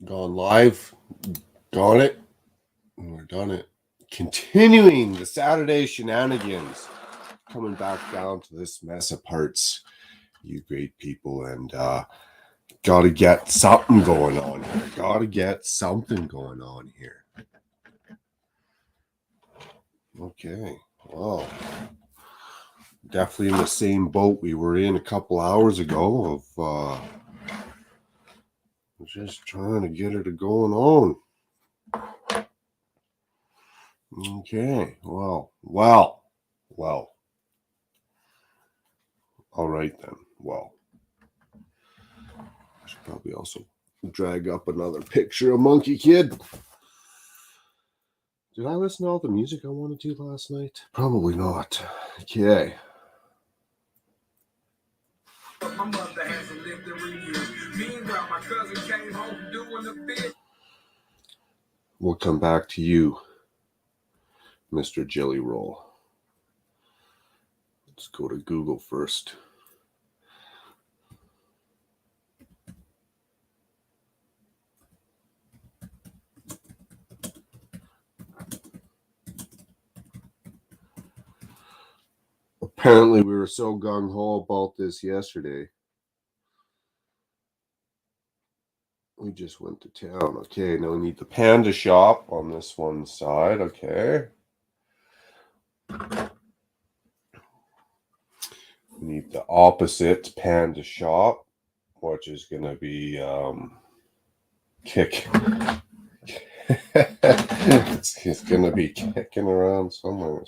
Gone live. Got it. We're done it. Continuing the Saturday shenanigans. Coming back down to this mess of parts. You great people. And gotta get something going on here. Okay. Well, definitely in the same boat we were in a couple hours ago of just trying to get it going on. Okay. Well. All right then. Well, I should probably also drag up another picture of Monkey Kid. Did I listen to all the music I wanted to last night? Probably not. Okay. My mother hasn't lived in review. Meanwhile, my cousin came home doing a bit. We'll come back to you, Mr. Jelly Roll. Let's go to Google first. Apparently, we were so gung-ho about this yesterday. We just went to town. Okay, now we need the Panda Shop on this one side. Okay. We need the opposite Panda Shop, which is going to be kick. it's going to be kicking around somewhere.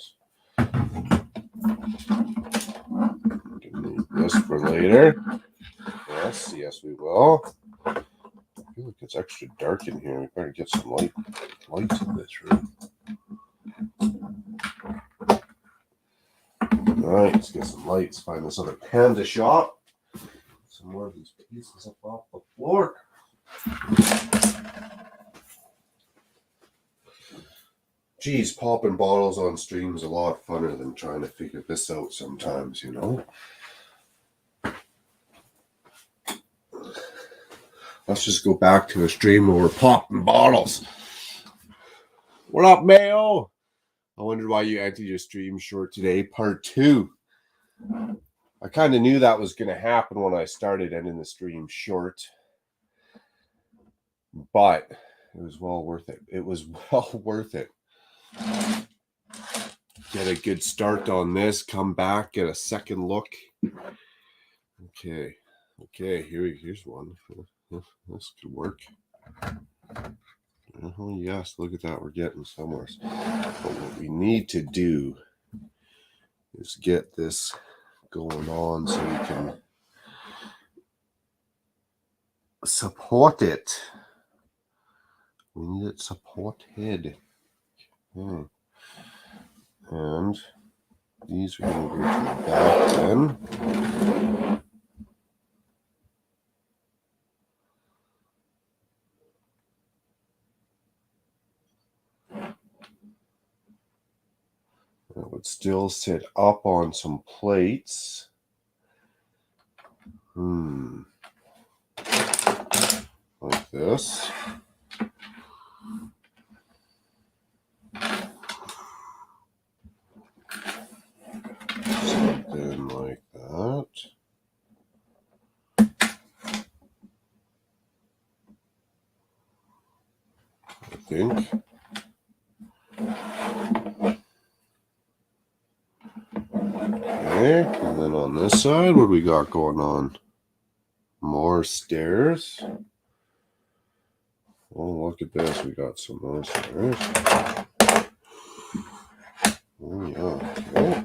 Need this for later. Yes, we will. I feel like it's extra dark in here. We better get some light in this room. All right, let's get some lights. Find this other Panda Shop. Some more of these pieces up off the floor. Geez, popping bottles on stream is a lot funner than trying to figure this out sometimes, you know? Let's just go back to a stream where we're popping bottles. What up, Mayo? I wondered why you entered your stream short today, part 2. I kind of knew that was going to happen when I started ending the stream short. But it was well worth it. Get a good start on this. Come back, get a second look. Okay, here's one. This could work. Oh, yes, look at that. We're getting somewhere. But what we need to do is get this going on so we can support it. We need it supported. Okay. And these are going to go to the back then. That would still sit up on some plates. Like this. Something like that. I think. Okay, and then on this side, what do we got going on? More stairs. Oh, look at this. We got some more stairs. Oh, yeah. Okay.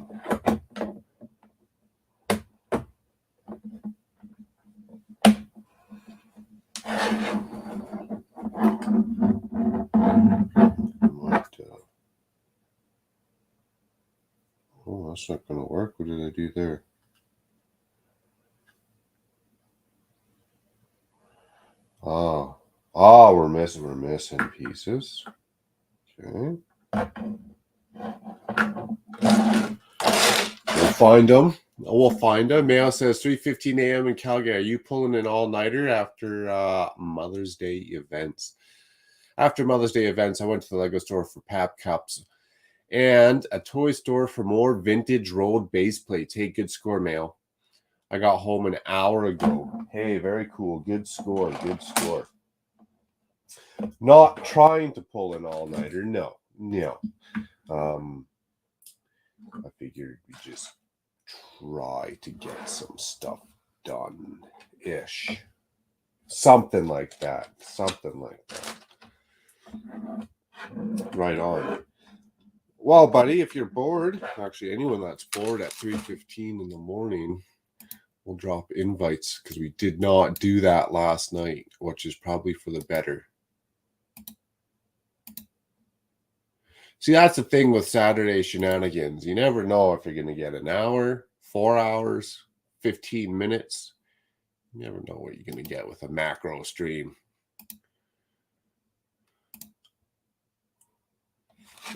Oh, that's not going to work. What did I do there? We're missing pieces. Okay. We'll find them. We'll find him. Mail says 3:15 a.m. in Calgary. Are you pulling an all-nighter after Mother's Day events? After Mother's Day events, I went to the Lego store for Pap Cups and a toy store for more vintage rolled base plates. Hey, good score, Mail. I got home an hour ago. Hey, very cool. Good score. Good score. Not trying to pull an all-nighter. No. I figured we just try to get some stuff done-ish. Something like that. Right on. Well, buddy, if you're bored, actually anyone that's bored at 3:15 in the morning, we'll drop invites because we did not do that last night, which is probably for the better. See, that's the thing with Saturday shenanigans. You never know if you're going to get an hour, 4 hours, 15 minutes. You never know what you're going to get with a macro stream.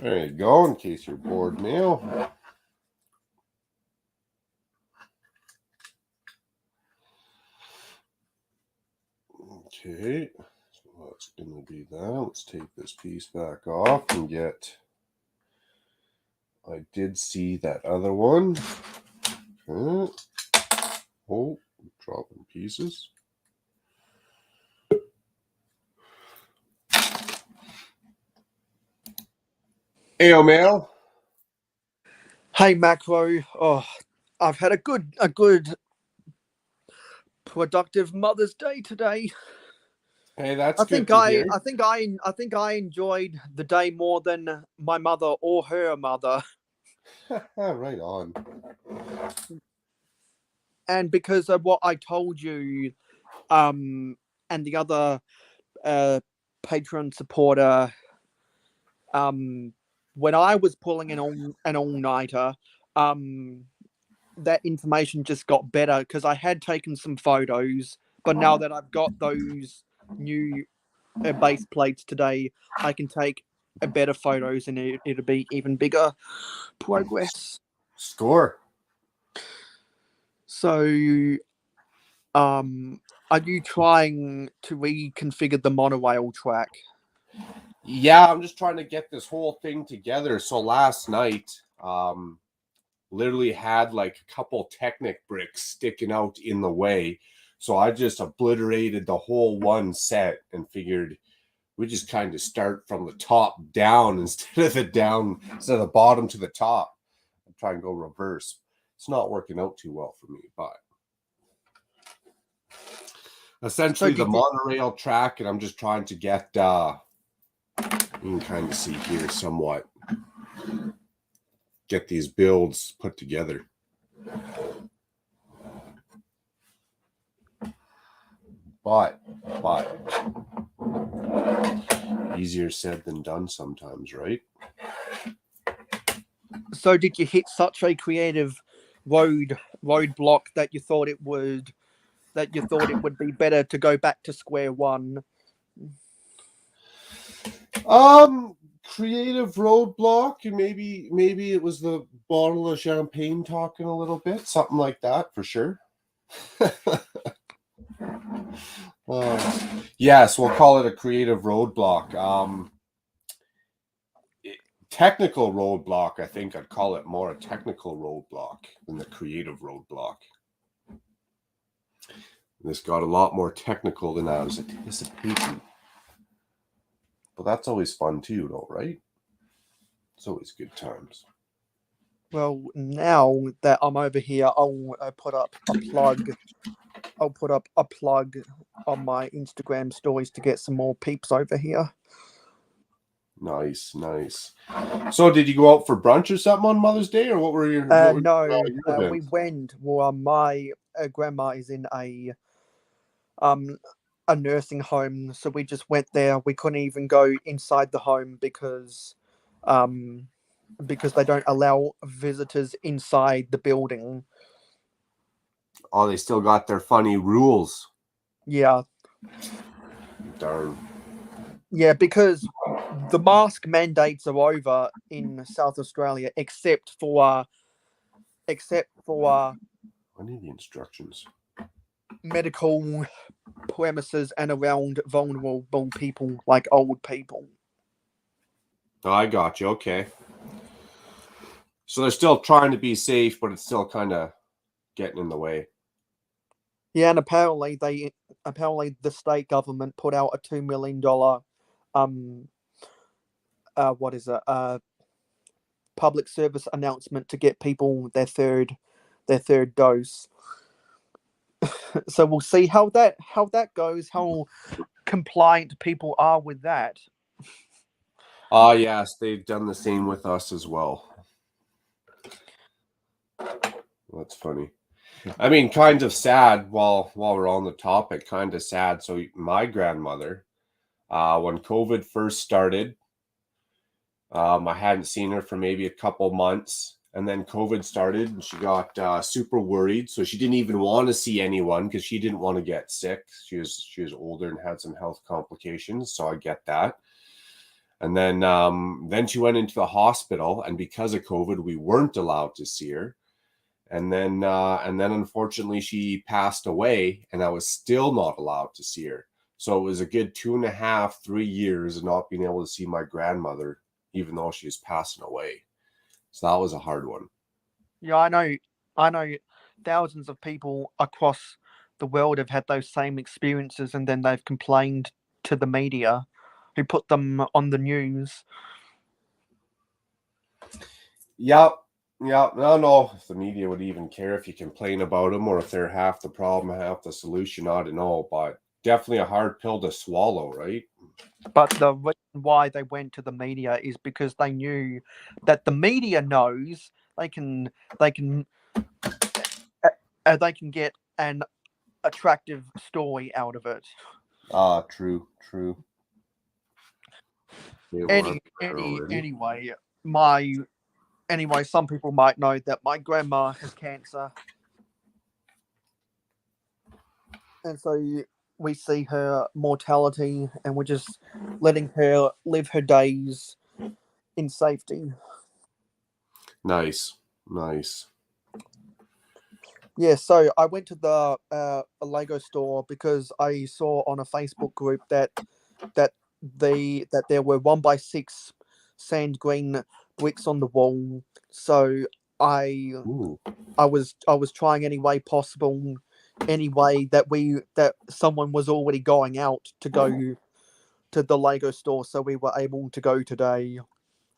There you go, in case you're bored, Mail. Okay, so that's going to be that. Let's take this piece back off and get... I did see that other one. Okay. Oh, dropping pieces. Hey, Mail. Hey, Macro. Oh, I've had a good productive Mother's Day today. Hey, that's good to hear. I think I enjoyed the day more than my mother or her mother. Right on. And because of what I told you, and the other patron supporter, when I was pulling an all-nighter, that information just got better because I had taken some photos, but now that I've got those new base plates today, I can take better photos and it'll be even bigger progress. Score. So, are you trying to reconfigure the monorail track? Yeah, I'm just trying to get this whole thing together. So last night, literally had like a couple Technic bricks sticking out in the way. So I just obliterated the whole one set and figured we just kind of start from the top down instead of the bottom to the top. I'm trying to go reverse. It's not working out too well for me, but essentially the monorail track, and I'm just trying to get you can kind of see here somewhat get these builds put together. But easier said than done sometimes, right? So did you hit such a creative roadblock that you thought it would be better to go back to square one? Creative roadblock, and maybe it was the bottle of champagne talking a little bit, something like that for sure. Yes, we'll call it a creative roadblock. Technical roadblock, I think I'd call it more a technical roadblock than the creative roadblock. This got a lot more technical than I was anticipating. But that's always fun too, though, right? It's always good times. Well, now that I'm over here, I'll put up a plug. I'll put up a plug on my Instagram stories to get some more peeps over here. Nice. So, did you go out for brunch or something on Mother's Day, or what were your? No, we went. Well, my grandma is in a nursing home, so we just went there. We couldn't even go inside the home because they don't allow visitors inside the building. Oh, they still got their funny rules. Yeah. Darn. Yeah, because the mask mandates are over in South Australia, except for except for I need the instructions. medical premises and around vulnerable people like old people. Oh, I got you. Okay. So they're still trying to be safe, but it's still kind of getting in the way. Yeah, and apparently the state government put out a $2 million what is it public service announcement to get people their third dose. So we'll see how that goes, how compliant people are with that. Ah, yes, they've done the same with us as well. That's funny. I mean, kind of sad. While we're on the topic, kind of sad. So my grandmother, when COVID first started, I hadn't seen her for maybe a couple months, and then COVID started, and she got super worried. So she didn't even want to see anyone because she didn't want to get sick. She was older and had some health complications, so I get that. And then she went into the hospital, and because of COVID, we weren't allowed to see her. And then unfortunately she passed away, and I was still not allowed to see her. So it was a good 2.5, 3 years of not being able to see my grandmother, even though she was passing away. So that was a hard one. Yeah, I know thousands of people across the world have had those same experiences, and then they've complained to the media who put them on the news. Yep. Yeah, I don't know if the media would even care if you complain about them, or if they're half the problem, half the solution. I don't know, but definitely a hard pill to swallow, right? But the reason why they went to the media is because they knew that the media knows they can they can they can get an attractive story out of it. Ah, true. They were there already. Anyway, some people might know that my grandma has cancer, and so we see her mortality, and we're just letting her live her days in safety. Nice. Yeah, so I went to the a Lego store because I saw on a Facebook group that there were 1x6 sand green bricks on the wall. So I Ooh, I was trying any way possible, any way that someone was already going out to go to the Lego store, so we were able to go today,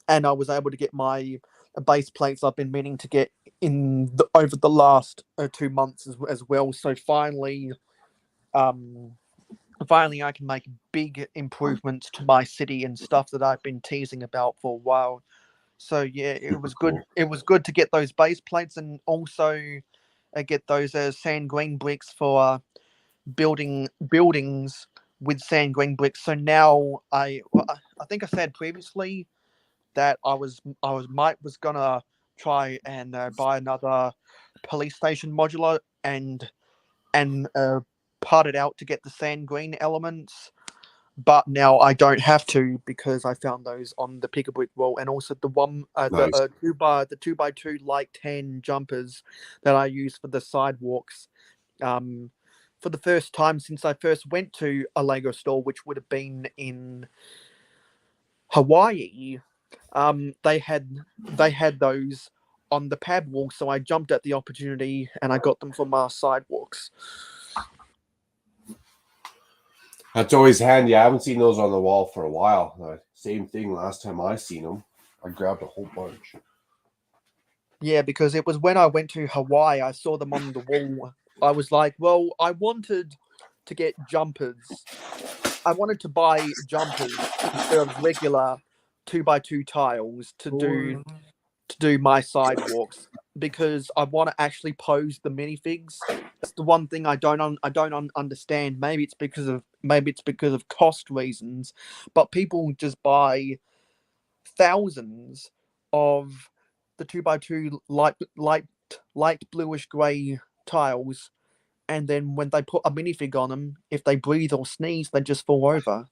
and I was able to get my base plates I've been meaning to get over the last 2 months as well. So um, finally, I can make big improvements to my city and stuff that I've been teasing about for a while. So yeah, it was good. cool. It was good to get those base plates and also get those sand green bricks for building buildings with sand green bricks. So now I think I said previously that I was gonna try and buy another police station modular and part it out to get the sand green elements. But now I don't have to because I found those on the pick a brick wall, and also Nice. the 2x2 light tan jumpers that I use for the sidewalks. Um, for the first time since I first went to a Lego store, which would have been in Hawaii, they had those on the pad wall, so I jumped at the opportunity and I got them from our sidewalks. That's always handy. I haven't seen those on the wall for a while. Same thing last time I seen them. I grabbed a whole bunch. Yeah, because it was when I went to Hawaii, I saw them on the wall. I was like, well, I wanted to get jumpers. I wanted to buy jumpers instead of regular 2x2 tiles to do my sidewalks because I want to actually pose the minifigs. That's the one thing I don't understand. Maybe it's because of cost reasons, but people just buy thousands of the 2x2 light bluish grey tiles, and then when they put a minifig on them, if they breathe or sneeze, they just fall over.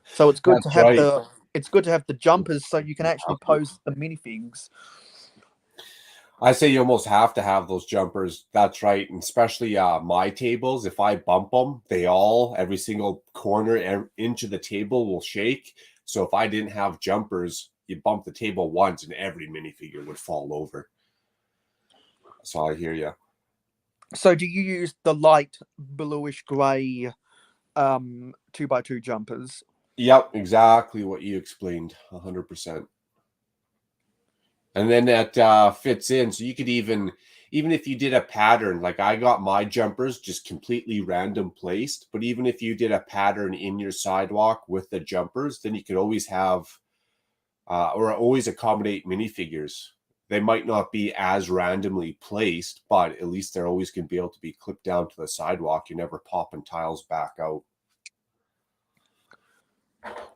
So That's right. it's good to have the jumpers so you can actually pose the minifigs. I say you almost have to have those jumpers. That's right. And especially my tables, if I bump them, every single corner, inch of the table will shake. So if I didn't have jumpers, you bump the table once and every minifigure would fall over. So I hear you. So do you use the light bluish grey 2x2 jumpers? Yep, exactly what you explained. 100%. And then that fits in. So you could even if you did a pattern, like I got my jumpers just completely random placed, but even if you did a pattern in your sidewalk with the jumpers, then you could always have or always accommodate minifigures. They might not be as randomly placed, but at least they're always going to be able to be clipped down to the sidewalk. You're never popping tiles back out.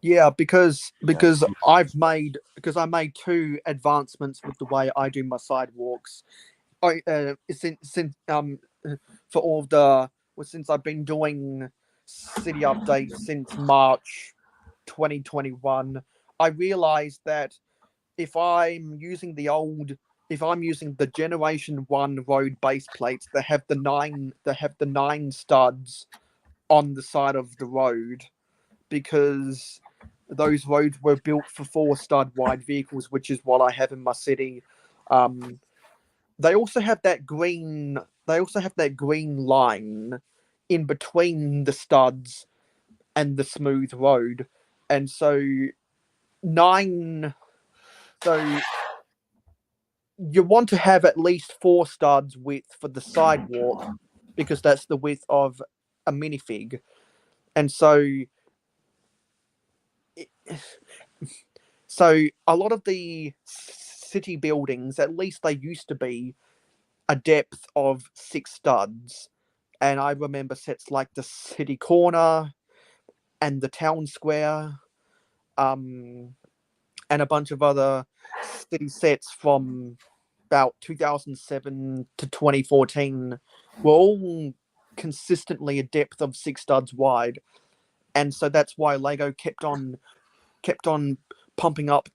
Yeah, because I made 2 advancements with the way I do my sidewalks. Since for all of the since I've been doing city updates since March 2021, I realized that if I'm using the Generation 1 road base plates that have the 9 studs on the side of the road, because those roads were built for 4 stud wide vehicles, which is what I have in my city. They also have that green. They also have that green line in between the studs and the smooth road, and so 9. So you want to have at least 4 studs width for the sidewalk, because that's the width of a minifig, and so a lot of the city buildings, at least they used to be, a depth of 6 studs. And I remember sets like the city corner and the town square, and a bunch of other city sets from about 2007 to 2014 were all consistently a depth of 6 studs wide. And so that's why Lego kept on pumping up,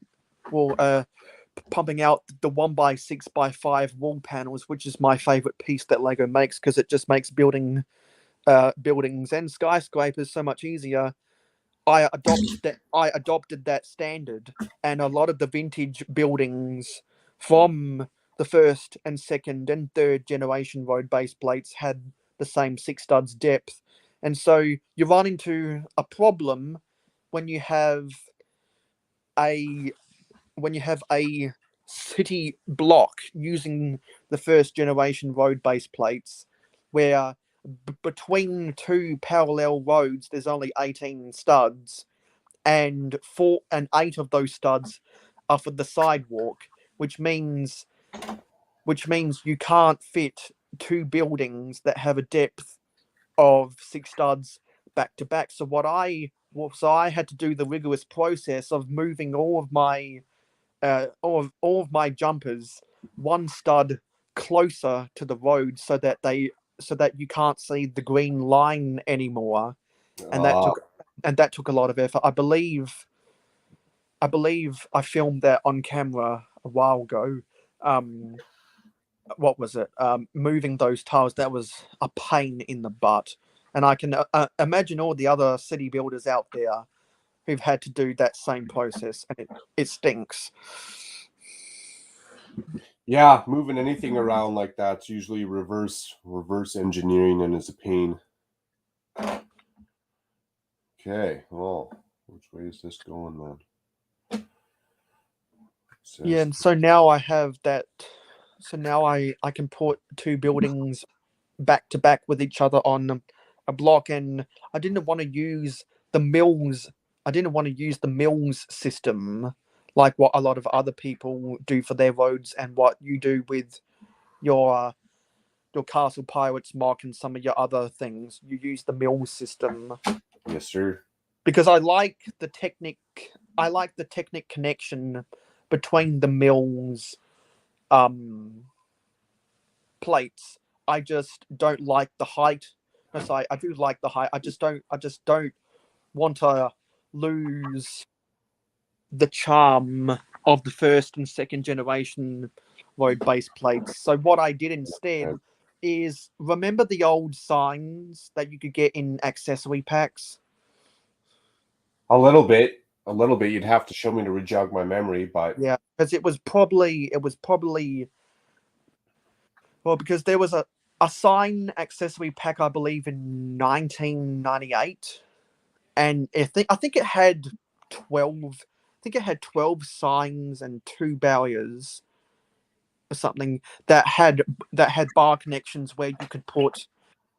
pumping out the 1x6x5 wall panels, which is my favorite piece that Lego makes, because it just makes buildings and skyscrapers so much easier. I adopted that standard, and a lot of the vintage buildings from the first and second and third generation road base plates had the same 6 studs depth. And so you run into a problem when you have a city block using the first generation road base plates, where between 2 parallel roads there's only 18 studs, and 8 of those studs are for the sidewalk, which means you can't fit 2 buildings that have a depth of 6 studs back to back. So I had to do the rigorous process of moving all of my jumpers 1 stud closer to the road, so that you can't see the green line anymore. And that took a lot of effort. I believe I filmed that on camera a while ago. What was it? Moving those tiles, that was a pain in the butt. And I can imagine all the other city builders out there who've had to do that same process, and it stinks. Yeah, moving anything around like that's usually reverse engineering and is a pain. Okay, well, which way is this going then? Yeah, and so now I have that. So now I can put 2 buildings back to back with each other on a block, and I didn't want to use the mills. I didn't want to use the mills system like what a lot of other people do for their roads, and what you do with your Castle Pirates mock and some of your other things. You use the mills system. Yes, sir. Because I like the technic connection between the mills plates. I just don't like the height. No, sorry, I do like the height. I just don't want to lose the charm of the first and second generation road base plates. So what I did instead is, remember the old signs that you could get in accessory packs? A little bit. You'd have to show me to rejog my memory, but Yeah, because it was probably well, because there was a sign accessory pack, I believe, in 1998, and I think it had 12. I think it had 12 signs and 2 barriers or something that had bar connections where you could put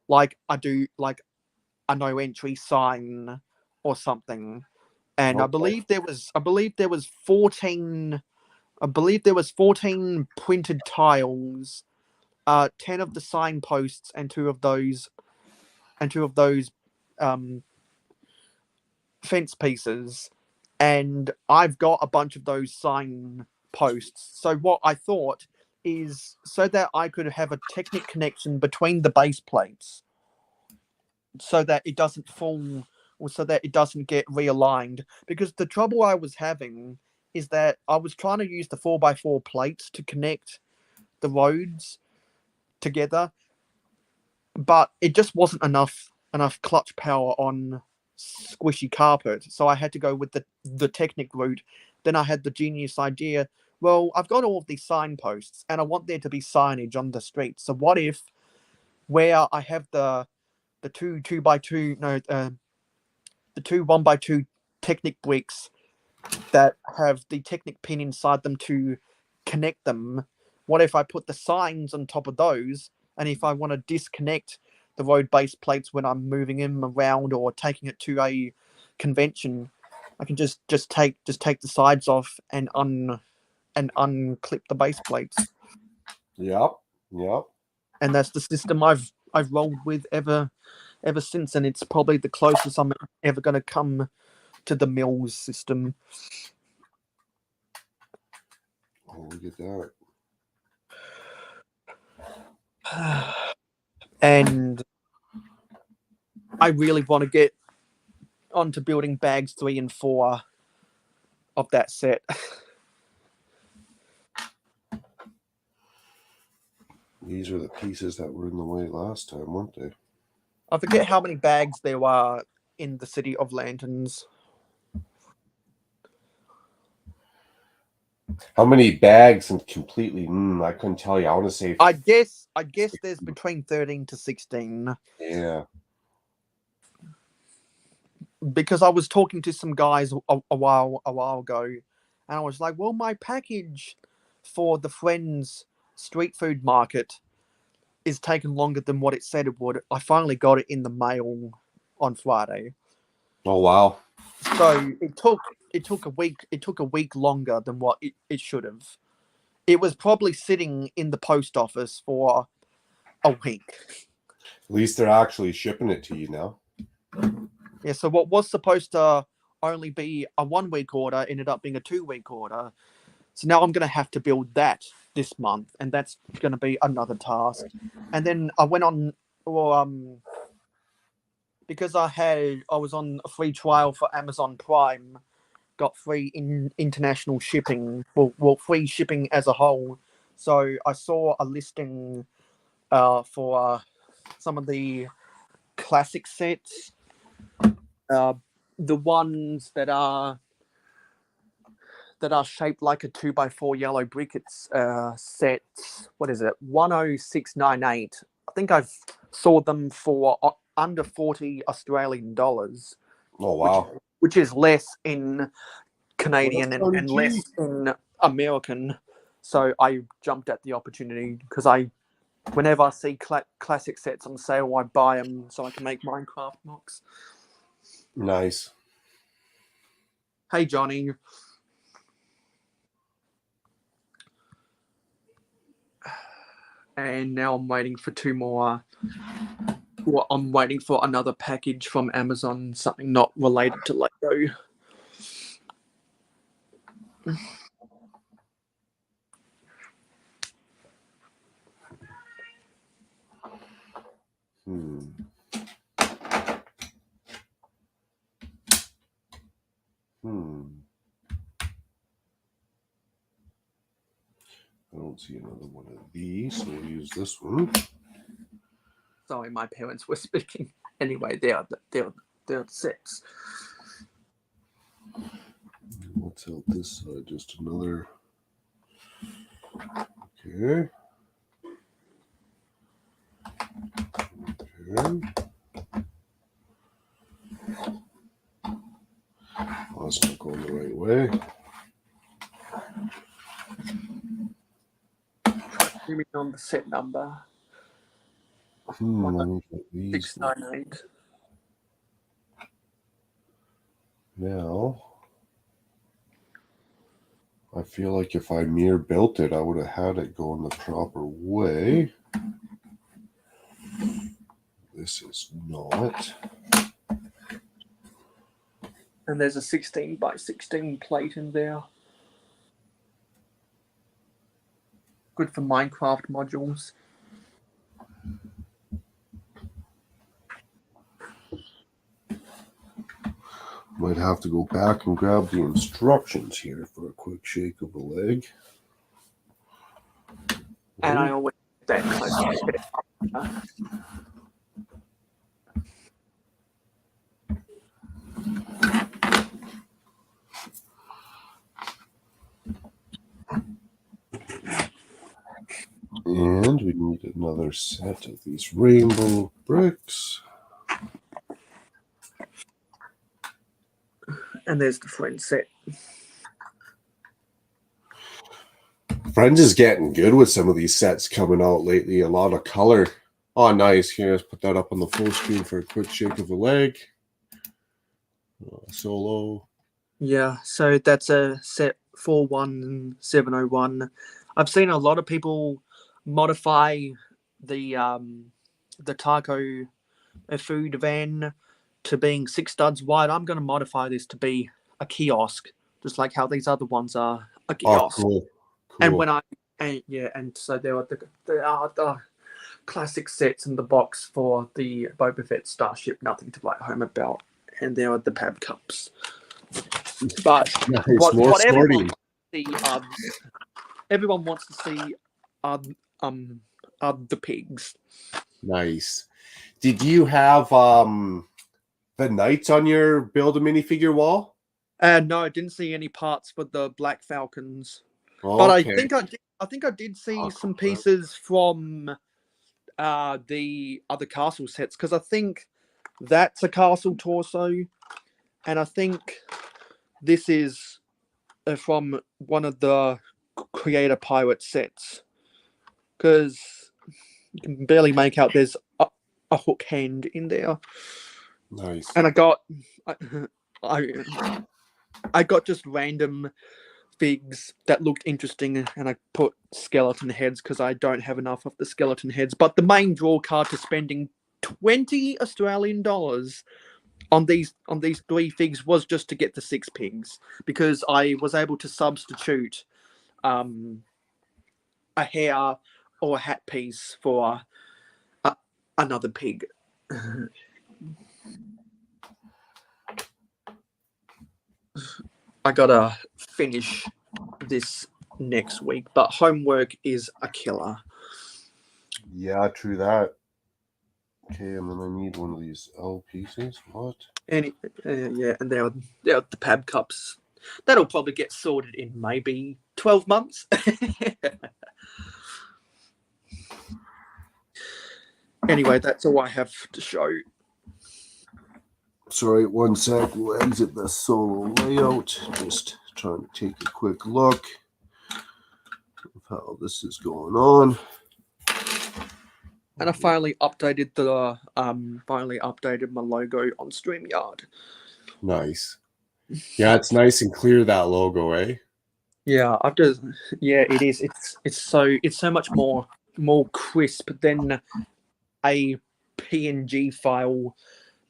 like a no entry sign or something. And okay. I believe there was 14. I believe there was 14 printed tiles, 10 of the signposts, and two of those um, fence pieces. And I've got a bunch of those sign posts. So what I thought is, so that I could have a Technic connection between the base plates, so that it doesn't fall, or so that it doesn't get realigned. Because the trouble I was having is that I was trying to use the 4x4 plates to connect the roads together, but it just wasn't enough clutch power on squishy carpet. So I had to go with the Technic route. Then I had the genius idea. Well, I've got all of these signposts, and I want there to be signage on the street. So what if, where I have the two by two, no, the two 1x2 Technic bricks that have the Technic pin inside them to connect them, what if I put the signs on top of those? And if I want to disconnect the road base plates when I'm moving them around or taking it to a convention, I can just take the sides off and unclip the base plates. Yep. And that's the system I've rolled with ever since, and it's probably the closest I'm ever going to come to the Mills system. Oh, look at that. And I really want to get onto building bags 3 and 4 of that set. These are the pieces that were in the way last time, weren't they? I forget how many bags there were in the City of Lanterns. How many bags and completely? I couldn't tell you. I want to say. I guess there's between 13 to 16. Yeah. Because I was talking to some guys a while ago, and I was like, well, my package for the Friends street food market is taking longer than what it said it would. I finally got it in the mail on Friday. Oh wow. So it took a week. It took a week longer than what it should have. It was probably sitting in the post office for a week. At least they're actually shipping it to you now. Yeah, so what was supposed to only be a 1 week order ended up being a 2 week order. So now I'm going to have to build that this month, and that's going to be another task. And then I went on, well, because I was on a free trial for Amazon Prime, got free international shipping, well, free shipping as a whole. So I saw a listing for some of the classic sets, the ones that are shaped like a 2x4 yellow brick. It's set, what is it, 10698. I think I saw them for under 40 Australian dollars. Oh wow. Which is less in Canadian Well, and less in American. So I jumped at the opportunity because whenever I see classic sets on sale, I buy them so I can make Minecraft mocks. Nice. Hey, Johnny. And now I'm waiting for 2 more. Well, I'm waiting for another package from Amazon, something not related to Lego. I don't don't see another one of these, so we'll use this one. Sorry, my parents were speaking. Anyway, they're the sets. We'll tilt this side just another. Okay. Okay. Oh, that's not going the right way. Zooming on the set number. Let me get these. 698. Now, I feel like if I mirror built it, I would have had it going the proper way. This is not. And there's a 16 by 16 plate in there. Good for Minecraft modules. Might have to go back and grab the instructions here for a quick shake of the leg. And I always get that close. And we need another set of these rainbow bricks. And there's the friend set. Friends is getting good with some of these sets coming out lately. A lot of color. Oh, nice. Here, let's put that up on the full screen for a quick shake of the leg. Solo. Yeah, so that's a set 41701. I've seen a lot of people modify the taco food van to being 6 studs wide. I'm going to modify this to be a kiosk, just like how these other ones are a kiosk. Oh, cool. And when and so there are the classic sets in the box for the Boba Fett Starship, nothing to write home about, and there are the Pab cups. But nice. what everyone wants to see are the pigs. Nice. Did you have the knights on your build a minifigure wall? No, I didn't see any parts for the Black Falcons. Okay. But I think I did see some pieces from the other castle sets, because I think that's a castle torso, and I think this is from one of the Creator Pirate sets, because you can barely make out there's a hook hand in there. Nice. And I got just random figs that looked interesting, and I put skeleton heads because I don't have enough of the skeleton heads. But the main draw card to spending 20 Australian dollars on these 3 figs was just to get the 6 pigs, because I was able to substitute a hair or a hat piece for another pig. I gotta finish this next week, but homework is a killer. Yeah, true that. Okay, I'm gonna need one of these L pieces. What? And yeah, and they're the Pab cups. That'll probably get sorted in maybe 12 months. Anyway, that's all I have to show. Sorry, one sec. We'll exit the solo layout. Just trying to take a quick look of how this is going on. And I finally updated my logo on StreamYard. Nice. Yeah, it's nice and clear, that logo, eh? Yeah, it is. It's so much more crisp than a PNG file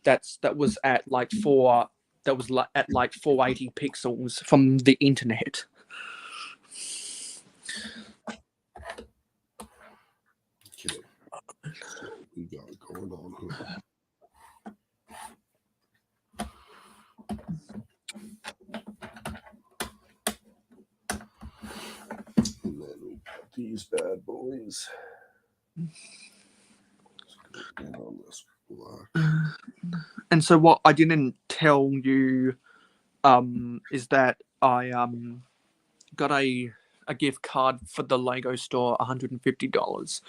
that was at like 480 pixels from the internet. Okay. So we got going on here. And then we put these bad boys. Let's go again on this black. And so what I didn't tell you is that I got a gift card for the Lego store, $150.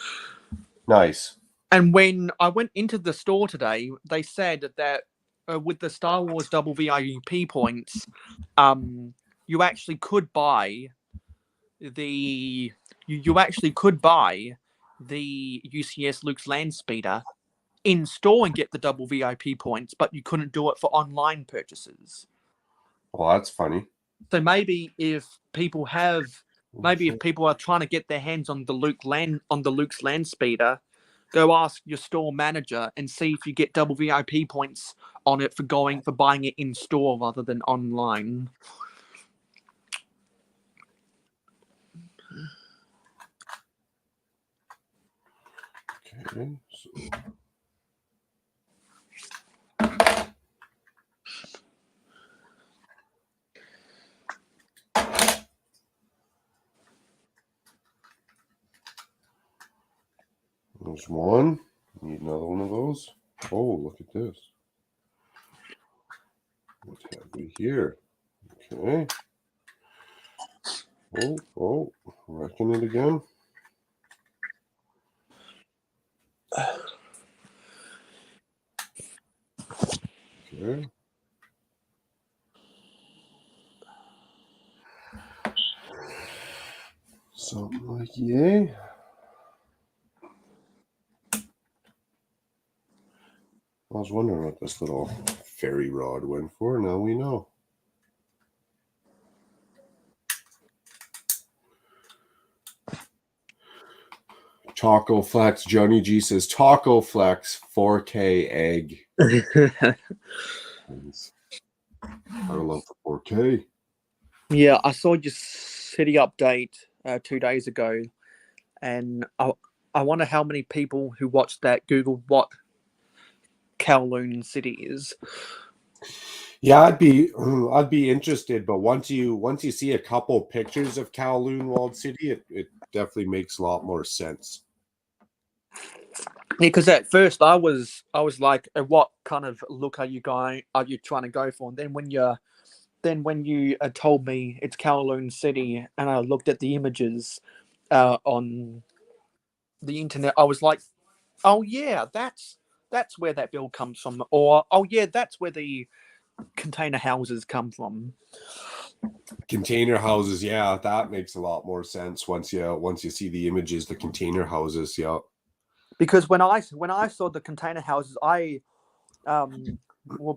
Nice. And when I went into the store today, they said that with the Star Wars double VIP points, you actually could buy the UCS Luke's Land Speeder in store and get the double VIP points, but you couldn't do it for online purchases. Well, that's funny. So maybe if people are trying to get their hands on the Luke's Land Speeder, go ask your store manager and see if you get double VIP points on it for buying it in store rather than online. Okay, so there's one. Need another one of those. Oh, look at this. What have we here? Okay. Oh, reckon it again. Okay. Something like yay. I was wondering what this little fairy rod went for. Now we know. Taco Flex. Johnny G says Taco Flex 4K egg. I love the 4K. Yeah, I saw your city update 2 days ago, and I wonder how many people who watched that Googled what Kowloon City is. Yeah, I'd be interested, but once you see a couple pictures of Kowloon Walled City, it definitely makes a lot more sense. Because at first I was like, what kind of look are you trying to go for? And then when you told me it's Kowloon City, and I looked at the images on the internet, I was like, oh yeah, that's where that bill comes from, or oh yeah, that's where the container houses come from. Container houses, yeah, that makes a lot more sense once you see the images, the container houses, yeah. Because when I saw the container houses,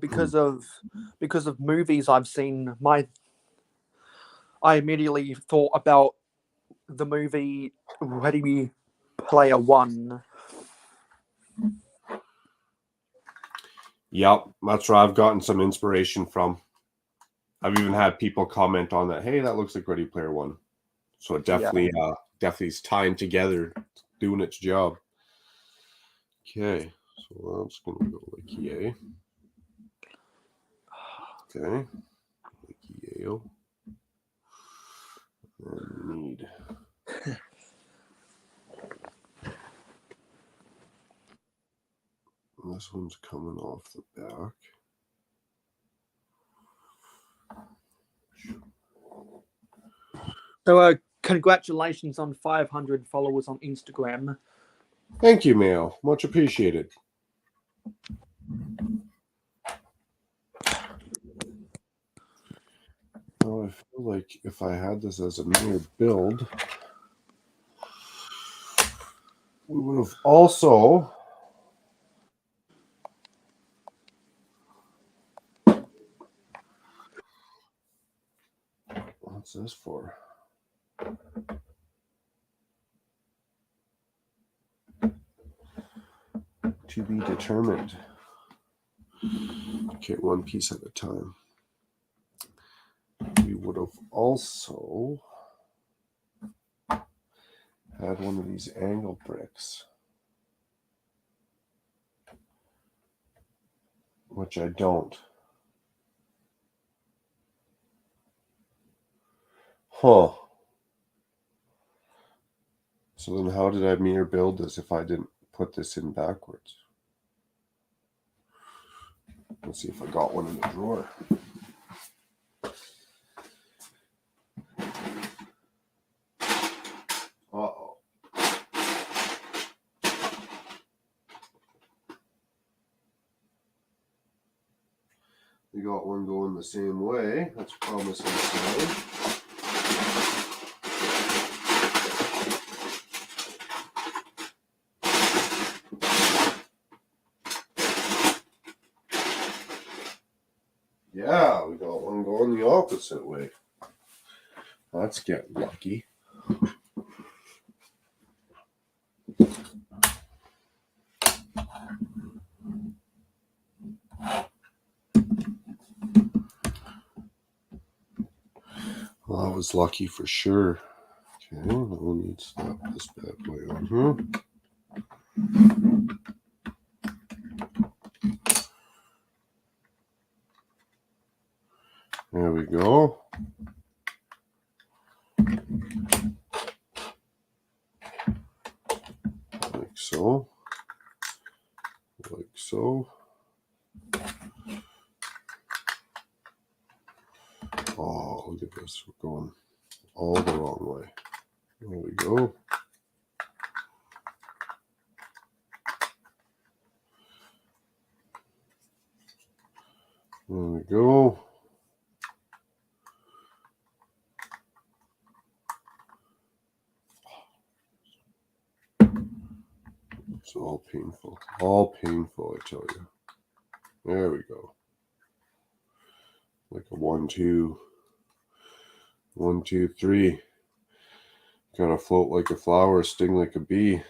because of movies I've seen, I immediately thought about the movie Ready Player One. Yep, that's where I've gotten some inspiration from. I've even had people comment on that. Hey, that looks like Ready Player One. So it definitely is tying together, doing its job. Okay, so that's gonna go like yay. Okay, like Yale. And need. This one's coming off the back. So, congratulations on 500 followers on Instagram. Thank you, Mayo. Much appreciated. Well, I feel like if I had this as a mere build, we would have also what's this for? To be determined. Okay, one piece at a time. We would have also had one of these angle bricks, which I don't. Huh. So then how did I mirror build this if I didn't put this in backwards? Let's see if I got one in the drawer. Uh-oh. We got one going the same way. That's a promising sign. Yeah, we got one going the opposite way. That's getting lucky. Well, that was lucky for sure. Okay, we'll need to slap this bad boy on here. There we go. Like so. Like so. Oh, look at this. We're going all the wrong way. There we go. There we go. It's all painful. All painful, I tell you. There we go. Like a 1, 2. 1, 2, 3. Gotta float like a flower, sting like a bee.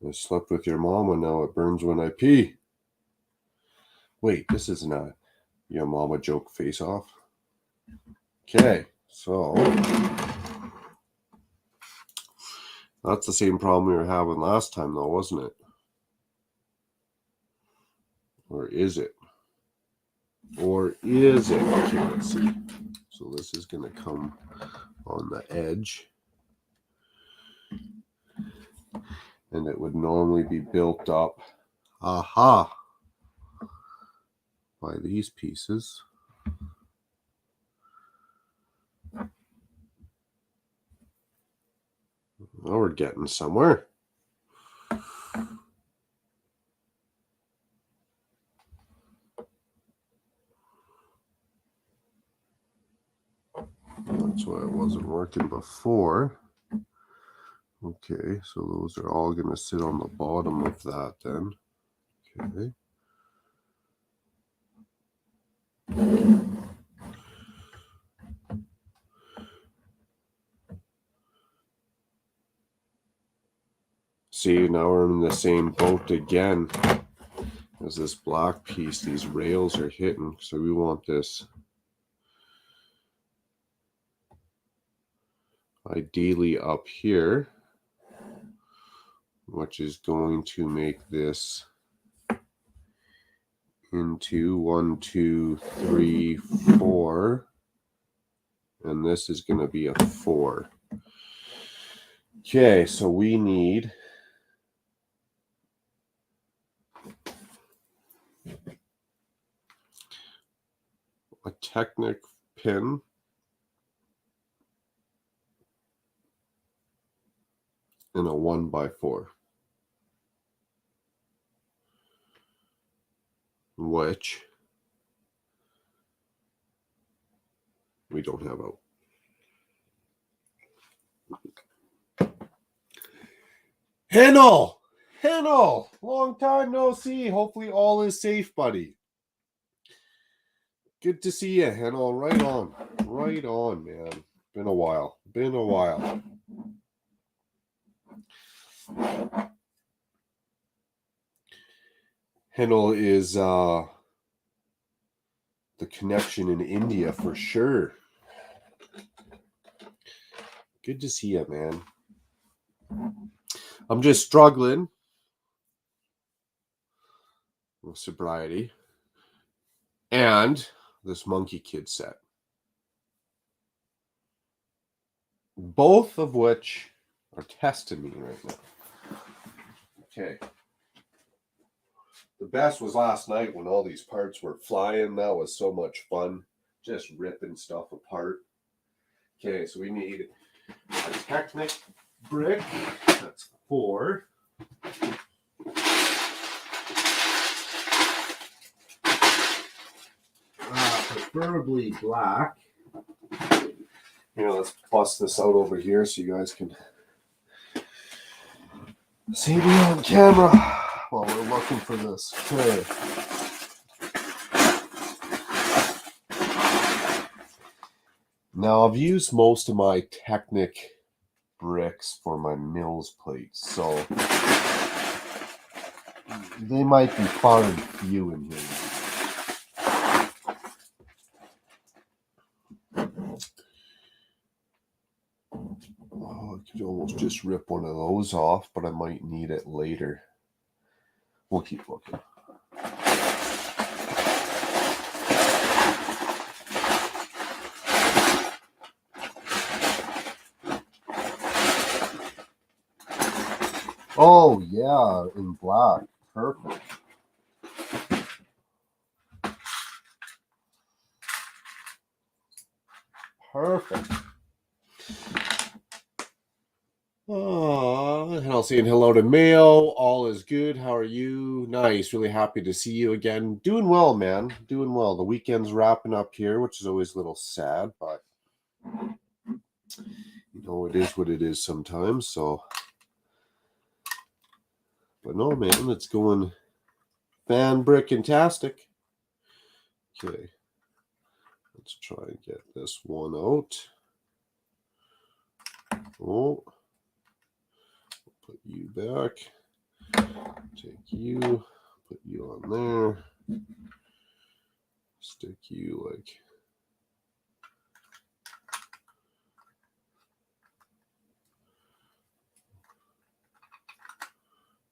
I slept with your mama, now it burns when I pee. Wait, this isn't a your mama joke face off. Okay, so that's the same problem we were having last time though, wasn't it? Or is it? Or is it? Okay, let's see. So this is going to come on the edge. And it would normally be built up, by these pieces. Now we're getting somewhere. That's why it wasn't working before. Okay, so those are all going to sit on the bottom of that then. Okay. See, now we're in the same boat again as this black piece. These rails are hitting, so we want this ideally up here, which is going to make this into 1, 2, 3, 4, and this is going to be a 4. Okay, so we need a Technic pin and a 1x4, which we don't have out. Hennel, long time no see. Hopefully all is safe, buddy. Good to see you, Hennel. Right on, man. Been a while. Hennel is the connection in India for sure. Good to see you, man. I'm just struggling with sobriety and this Monkey Kid set. Both of which are testing me right now. Okay. The best was last night when all these parts were flying. That was so much fun. Just ripping stuff apart. Okay, so we need a Technic brick. That's 4. Preferably black. Here, let's bust this out over here so you guys can see me on camera while we're looking for this. Okay. Now, I've used most of my Technic bricks for my mills plates, so they might be far and few in here. Oh, I could almost just rip one of those off, but I might need it later. We'll keep looking. Oh, yeah, in black. Perfect. Perfect. And I'll saying hello to Mayo. All is good. How are you? Nice. Really happy to see you again. Doing well, man. Doing well. The weekend's wrapping up here, which is always a little sad, but you know, it is what it is sometimes. So, but no, man, it's going fan-brick-tastic. Okay. Let's try and get this one out. Oh. Put you back. Take you. Put you on there. Stick you like...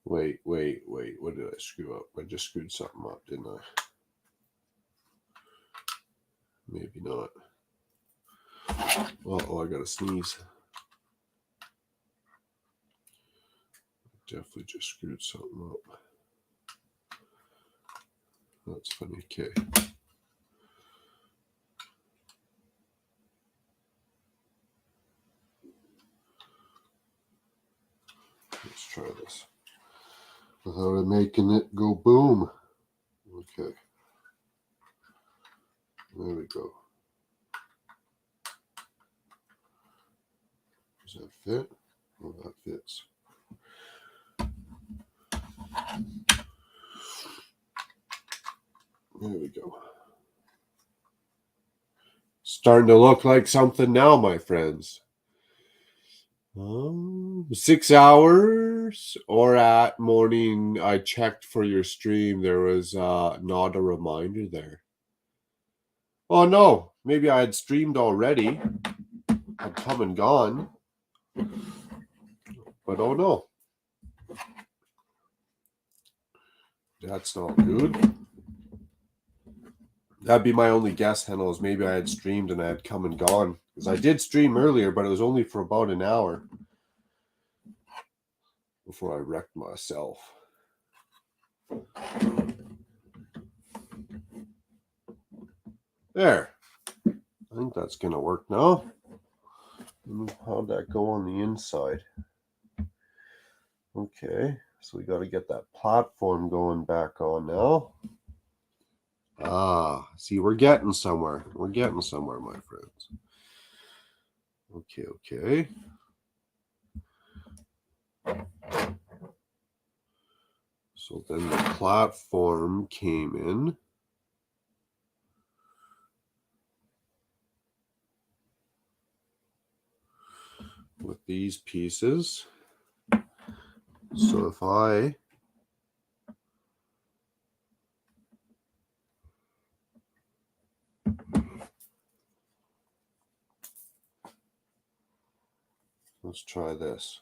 Wait. What did I screw up? I just screwed something up, didn't I? Maybe not. Oh, I gotta sneeze. Definitely just screwed something up. That's funny. Okay. Let's try this. Without it making it go boom. Okay. There we go. Does that fit? Oh, that fits. There we go. Starting to look like something now, my friends. 6 hours or at morning. I checked for your stream. There was not a reminder there. Oh no, maybe I had streamed already. I'd come and gone. But oh no. That's not good. That'd be my only guess, Heno, is maybe I had streamed and I had come and gone. Because I did stream earlier, but it was only for about an hour before I wrecked myself. There. I think that's going to work now. How'd that go on the inside? Okay, so we got to get that platform going back on now. See, we're getting somewhere. We're getting somewhere, my friends. Okay. So then the platform came in. With these pieces. So if I let's try this.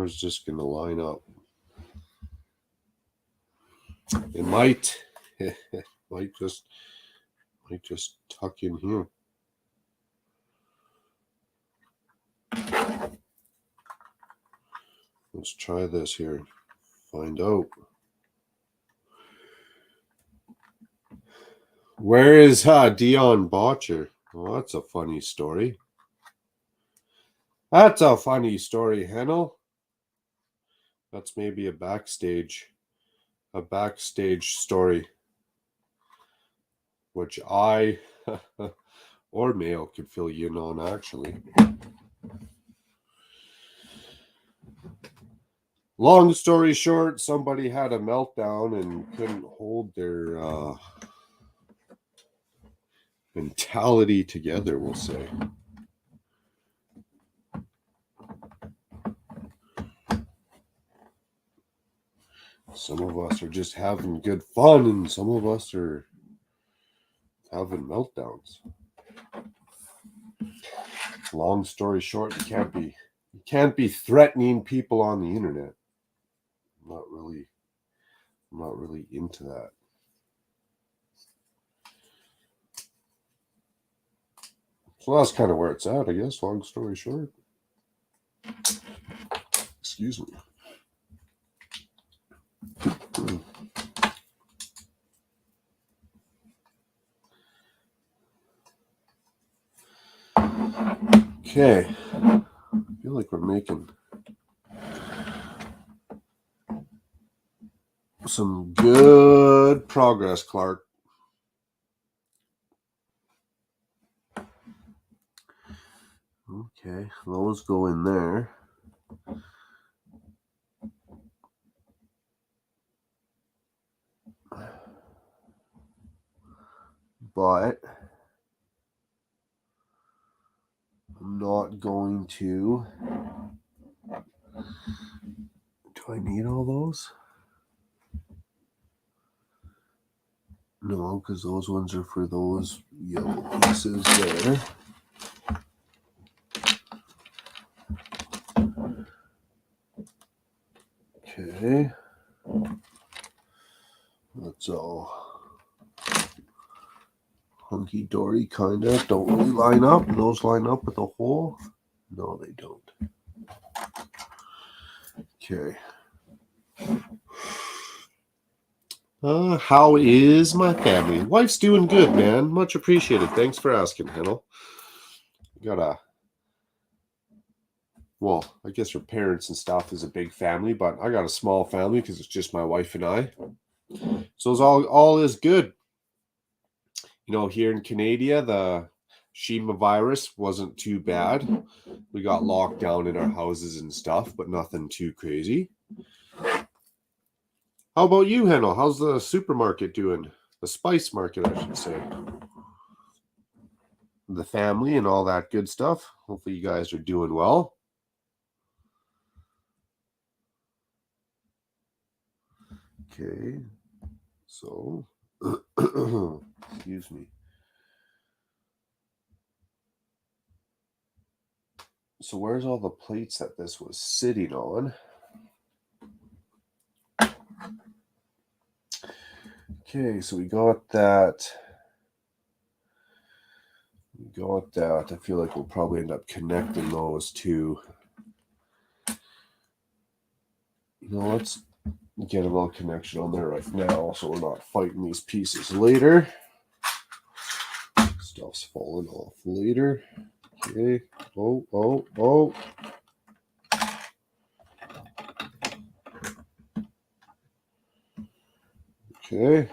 camera's just going to line up. It might just tuck in here. Let's try this here. Find out. Where is Dion Botcher? Well, that's a funny story. That's a funny story, Hennel. That's maybe a backstage story, which I or Mayo could fill you in on, actually. Long story short, somebody had a meltdown and couldn't hold their mentality together, we'll say. Some of us are just having good fun, and some of us are having meltdowns. Long story short, you can't be threatening people on the internet. I'm not really into that. So that's kind of where it's at, I guess. Long story short. Excuse me. Okay. I feel like we're making some good progress, Clark. Okay, those go in there. But I'm not going to. Do I need all those? No, because those ones are for those yellow pieces there. Okay. That's all hunky-dory, kind of. Don't really line up. Those line up with a hole. No, they don't. Okay. How is my family? Wife's doing good, man. Much appreciated. Thanks for asking, Hennel. Well, I guess her parents and stuff is a big family, but I got a small family because it's just my wife and I. So it's all is good. You know, here in Canada, the Shima virus wasn't too bad. We got locked down in our houses and stuff, but nothing too crazy. How about you, Hennel? How's the supermarket doing? The spice market, I should say. The family and all that good stuff. Hopefully you guys are doing well. Okay. So, excuse me. So where's all the plates that this was sitting on? Okay, so we got that. I feel like we'll probably end up connecting those two. You know, let's get a little connection on there right now so we're not fighting these pieces later. Stuff's falling off later. Okay. Oh. Okay.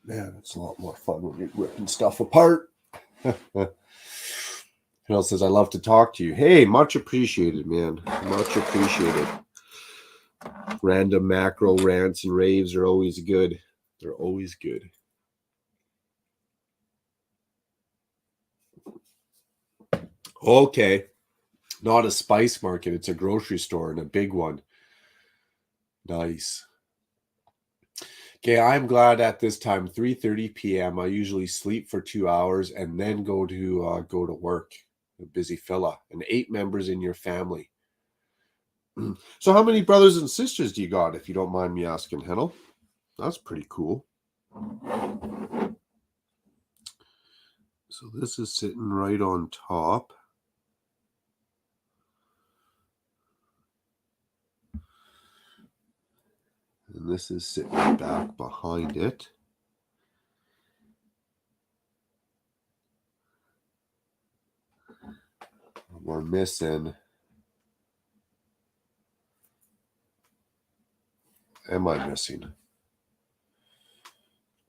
Man, it's a lot more fun when you're ripping stuff apart. Who else says, I love to talk to you? Hey, much appreciated, man. Much appreciated. Random macro rants and raves are always good. They're always good. Okay. Not a spice market. It's a grocery store and a big one. Nice. Okay, I'm glad at this time, 3:30 p.m. I usually sleep for 2 hours and then go to work. a busy fella, and 8 members in your family. So how many brothers and sisters do you got, if you don't mind me asking, Hennel? That's pretty cool. So this is sitting right on top. And this is sitting back behind it. We're missing. Am I missing?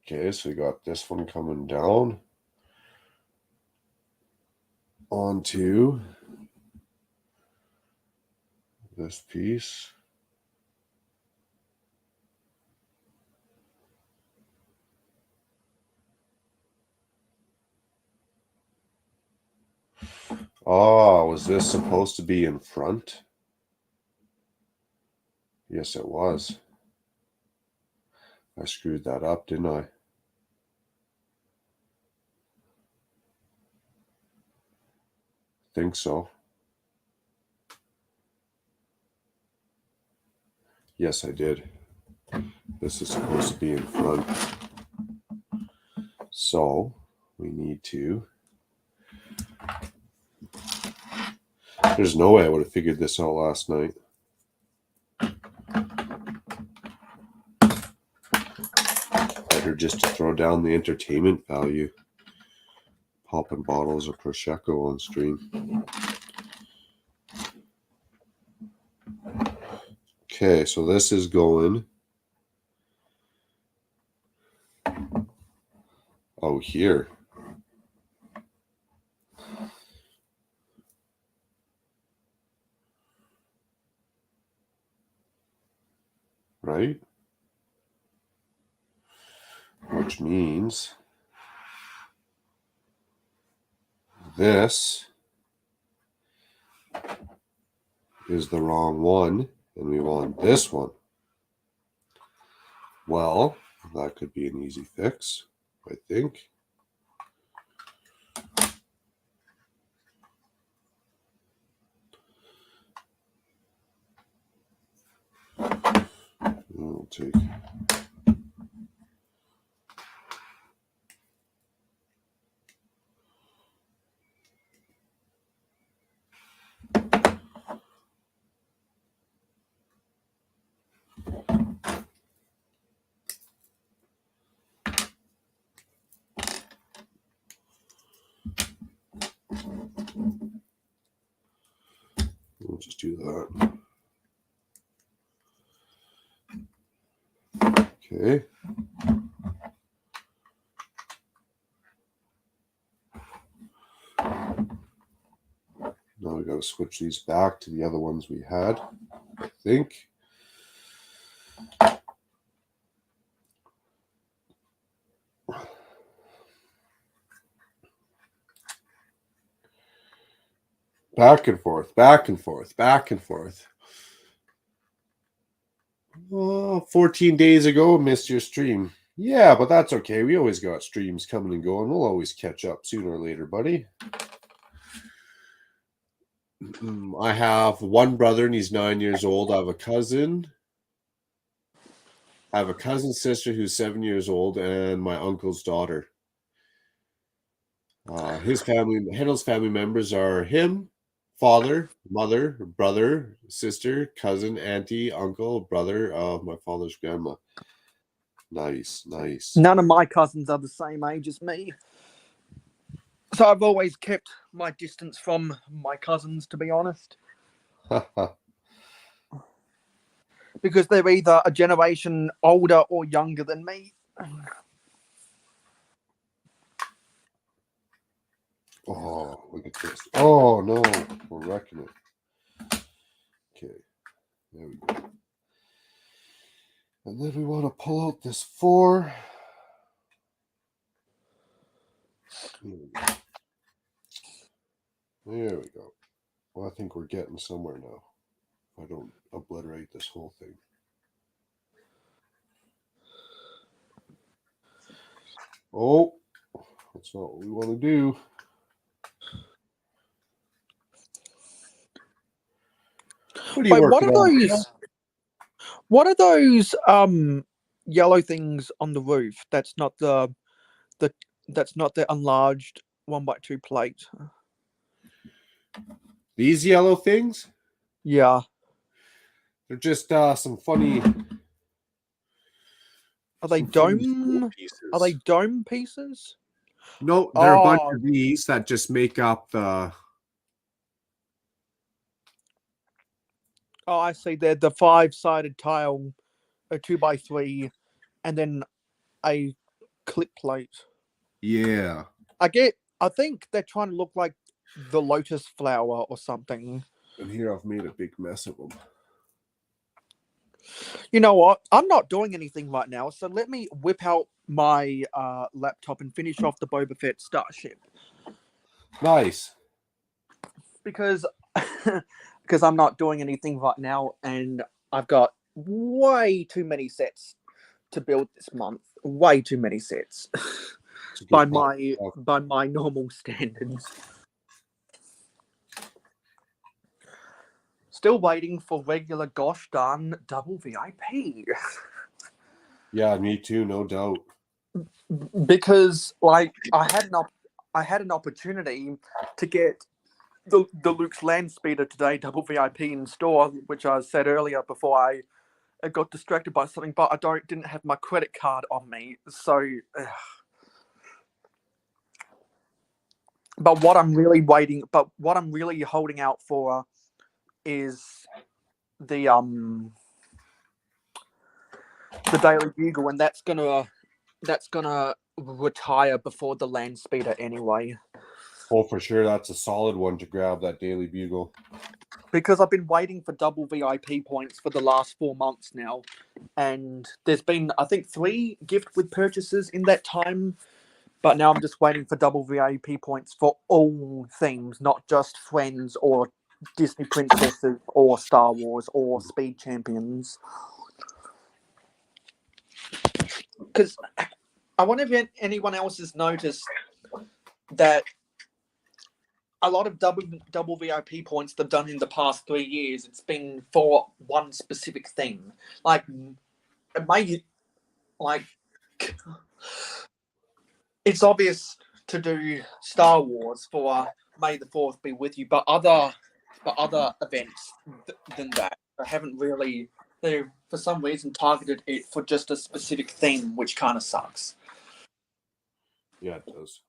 Okay, so we got this one coming down onto this piece. Oh, was this supposed to be in front? Yes, it was. I screwed that up, didn't I? Think so. Yes, I did. This is supposed to be in front. So we need to. There's no way I would have figured this out last night. Better just to throw down the entertainment value. Popping bottles of Prosecco on stream. Okay, so this is going. Oh, here. Right? Which means this is the wrong one, and we want this one. Well, that could be an easy fix, I think. We'll take. We'll just do that. Okay. Now we got to switch these back to the other ones we had, I think. Back and forth, back and forth, back and forth. Oh, 14 days ago, missed your stream. Yeah, but that's okay. We always got streams coming and going. We'll always catch up sooner or later, buddy. I have one brother and he's 9 years old. I have a cousin. I have a cousin sister who's 7 years old and my uncle's daughter. His family, Hendel's family members are him, father, mother, brother, sister, cousin, auntie, uncle, brother of my father's grandma. Nice, nice. None of my cousins are the same age as me. So I've always kept my distance from my cousins, to be honest. Because they're either a generation older or younger than me. Oh, look at this. Oh, no. We're wrecking it. Okay. There we go. And then we want to pull out this 4. There we go. Well, I think we're getting somewhere now. I don't obliterate this whole thing. Oh, that's not what we want to do. What are you Wait, working on? what are those yellow things on the roof? The that's not the enlarged 1x2 plate. These yellow things? Yeah. They're just some funny. Are they steel dome? Are they pieces? dome pieces? No, they're a bunch Oh, of these that just make up the. I see. They're the 5-sided tile, a 2x3, and then a clip plate. Yeah. I think they're trying to look like the lotus flower or something. And here I've made a big mess of them. You know what? I'm not doing anything right now, so let me whip out my laptop and finish off the Boba Fett starship Nice. because because I'm not doing anything right now, and I've got way too many sets to build this month. Way too many sets It's a by good problem. my normal standards. Still waiting for regular gosh darn double VIP. Yeah, me too, no doubt. Because like I had an opportunity to get the Luke's land speeder today, double VIP in store, which I said earlier before I got distracted by something, but I didn't have my credit card on me, so. But what I'm really holding out for is the Daily Bugle, and that's gonna retire before the land speeder anyway. Oh, for sure, that's a solid one to grab, that Daily Bugle. Because I've been waiting for double VIP points for the last 4 months now, and there's been I think 3 gift with purchases in that time. But now I'm just waiting for double VIP points for all themes, not just Friends or Disney Princesses or Star Wars or Speed Champions. Because I wonder if anyone else has noticed that a lot of double VIP points they've done in the past 3 years, it's been for one specific theme. Like, it may, like, it's obvious to do Star Wars for May the 4th be with you, but other events than that, I haven't really. They for some reason targeted it for just a specific theme, which kind of sucks. Yeah, it does.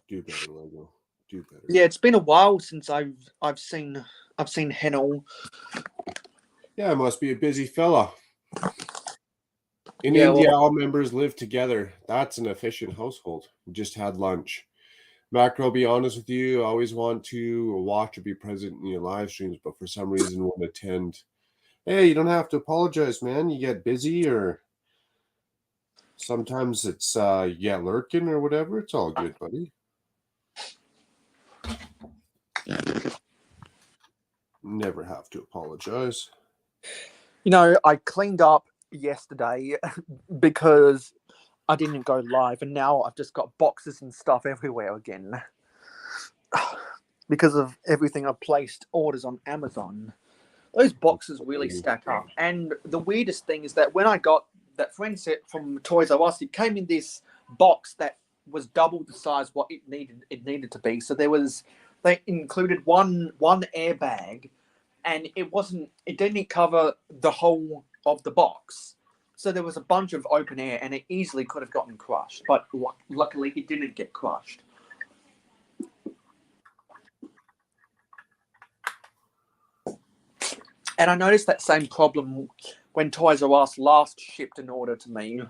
Do better, Lego. Do better. Yeah, it's been a while since I've seen Hennel. Yeah, it must be a busy fella. In Yeah, India, well, all members live together. That's an efficient household. We just had lunch. Macro, be honest with you, I always want to watch or be present in your live streams, but for some reason won't attend. Hey, you don't have to apologize, man. You get busy, or sometimes it's you get lurking or whatever. It's all good, buddy. Never have to apologize. you know, I cleaned up yesterday because I didn't go live, and now I've just got boxes and stuff everywhere again because of everything I've placed orders on Amazon. Those boxes really stack up. And the weirdest thing is that when I got that friend set from Toys R Us, it came in this box that was double the size what it needed to be. So they included one airbag, and it didn't cover the whole of the box. So there was a bunch of open air, and it easily could have gotten crushed. But luckily, it didn't get crushed. And I noticed that same problem when Toys R Us last shipped an order to me.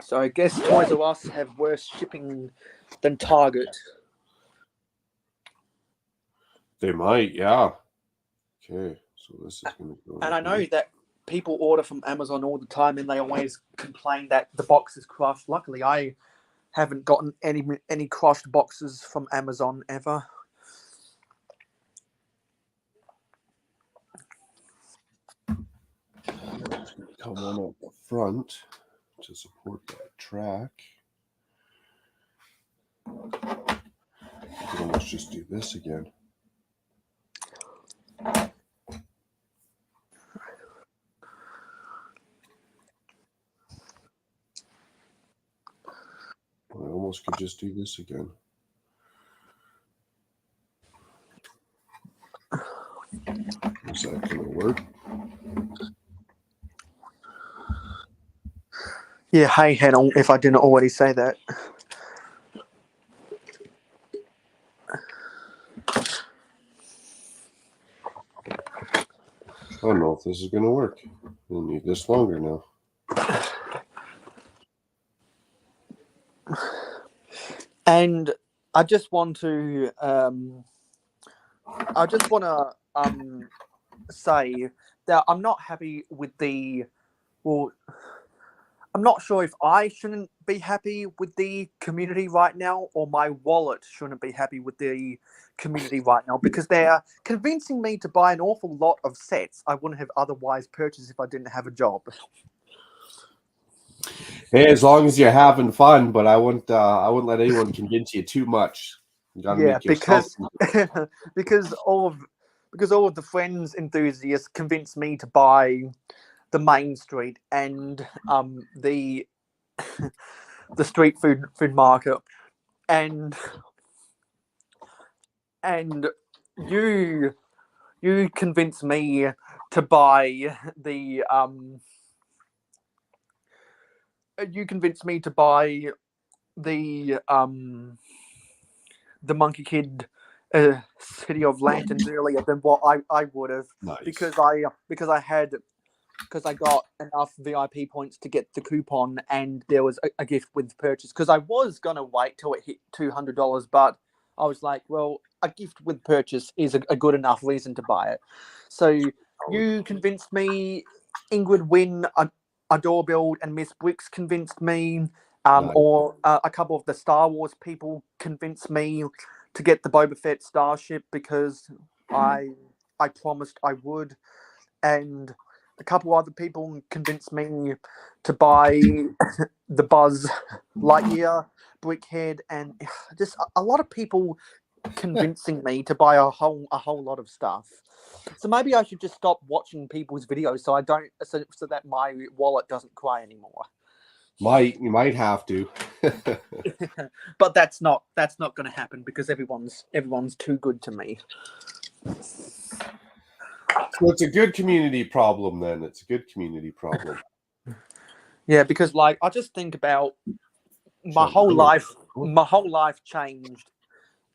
So I guess Toys R Us have worse shipping than Target. They might, yeah. Okay, so this is going to go. And I know that people order from Amazon all the time, and they always complain that the box is crushed. Luckily, I haven't gotten any crushed boxes from Amazon ever. Come on up the front to support that track. could almost just do this again. I almost could just do this again. Is that going to work? Yeah, hey, hang on, if I didn't already say that. I don't know if this is going to work. We'll need this longer now. And I just want to say that I'm not happy with I'm not sure if I shouldn't be happy with the community right now, or my wallet shouldn't be happy with the community right now, because they're convincing me to buy an awful lot of sets I wouldn't have otherwise purchased if I didn't have a job. Hey, as long as you're having fun, but I wouldn't let anyone convince you too much. You got to make yourself. because all of the Friends enthusiasts convinced me to buy the Main Street and the the street food market, and you convinced me to buy the the Monkey Kid City of Lanterns earlier than what I would have. Nice. because I got enough VIP points to get the coupon, and there was a gift with purchase. Because I was gonna wait till it hit $200, but I was like, well, a gift with purchase is a good enough reason to buy it. So you convinced me. Ingrid Wynn, a doorbell, and Miss Bricks convinced me. Nice. Or a couple of the Star Wars people convinced me to get the Boba Fett starship because I promised I would, and a couple other people convinced me to buy the Buzz Lightyear brickhead, and just a lot of people convincing me to buy a whole lot of stuff. So maybe I should just stop watching people's videos so so that my wallet doesn't cry anymore. You might have to. But that's not going to happen because everyone's too good to me. So it's a good community problem then. It's a good community problem. Yeah, because like I just think about my whole life changed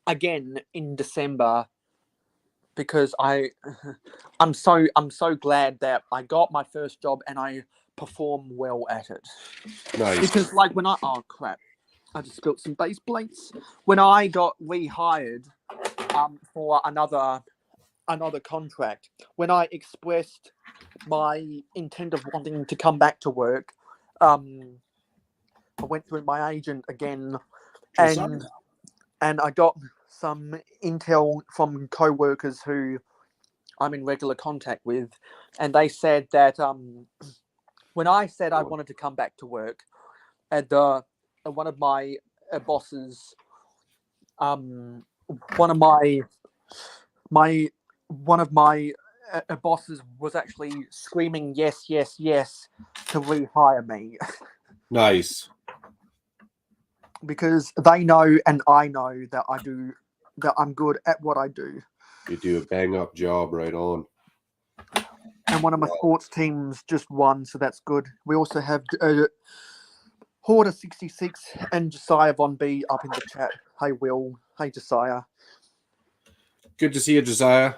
again in December, because I'm so glad that I got my first job and I perform well at it. Nice. Because like when I just spilled some base plates. When I got rehired for another contract, when I expressed my intent of wanting to come back to work, I went through my agent again, and I got some intel from co-workers who I'm in regular contact with, and they said that when I said I wanted to come back to work, and one of my bosses, one of my bosses was actually screaming yes, yes, yes to rehire me. Nice. Because they know and I know that I'm good at what I do. You do a bang up job, right on. And one of my sports teams just won, so that's good. We also have Hoarder 66 and Josiah Von B up in the chat. Hey Will, hey Josiah. Good to see you, Josiah.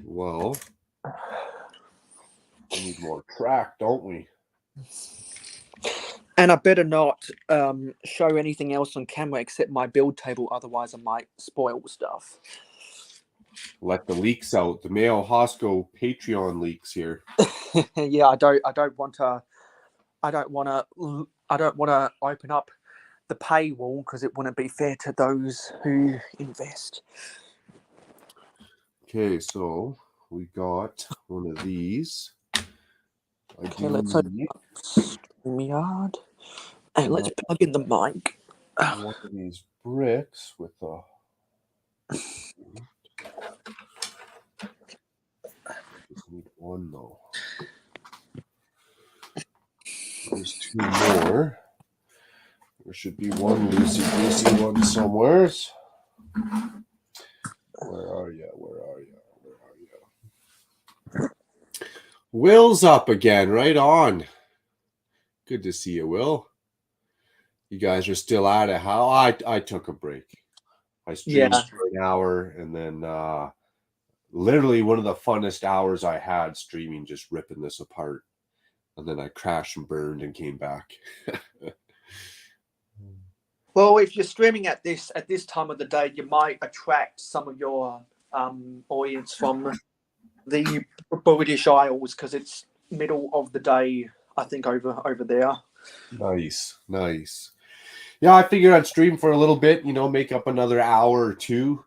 Well, we need more track, don't we? And I better not show anything else on camera except my build table, otherwise I might spoil stuff. Let the leaks out. The Mayo Hosco Patreon leaks here. Yeah, I don't want to open up the paywall because it wouldn't be fair to those who invest. Okay, so we got one of these. Okay, let's open up StreamYard. And let's plug in the mic. One of these bricks with a... Just need one though. There's two more. There should be one loosey-goosey one somewhere. Where are you? Will's up again, right on. Good to see you, Will. You guys are still at it. How I took a break. I streamed for an hour and then literally one of the funnest hours I had streaming, just ripping this apart. And then I crashed and burned and came back. Well, if you're streaming at this time of the day, you might attract some of your audience from the British Isles because it's middle of the day, I think, over there. Nice. Yeah, I figured I'd stream for a little bit, make up another hour or two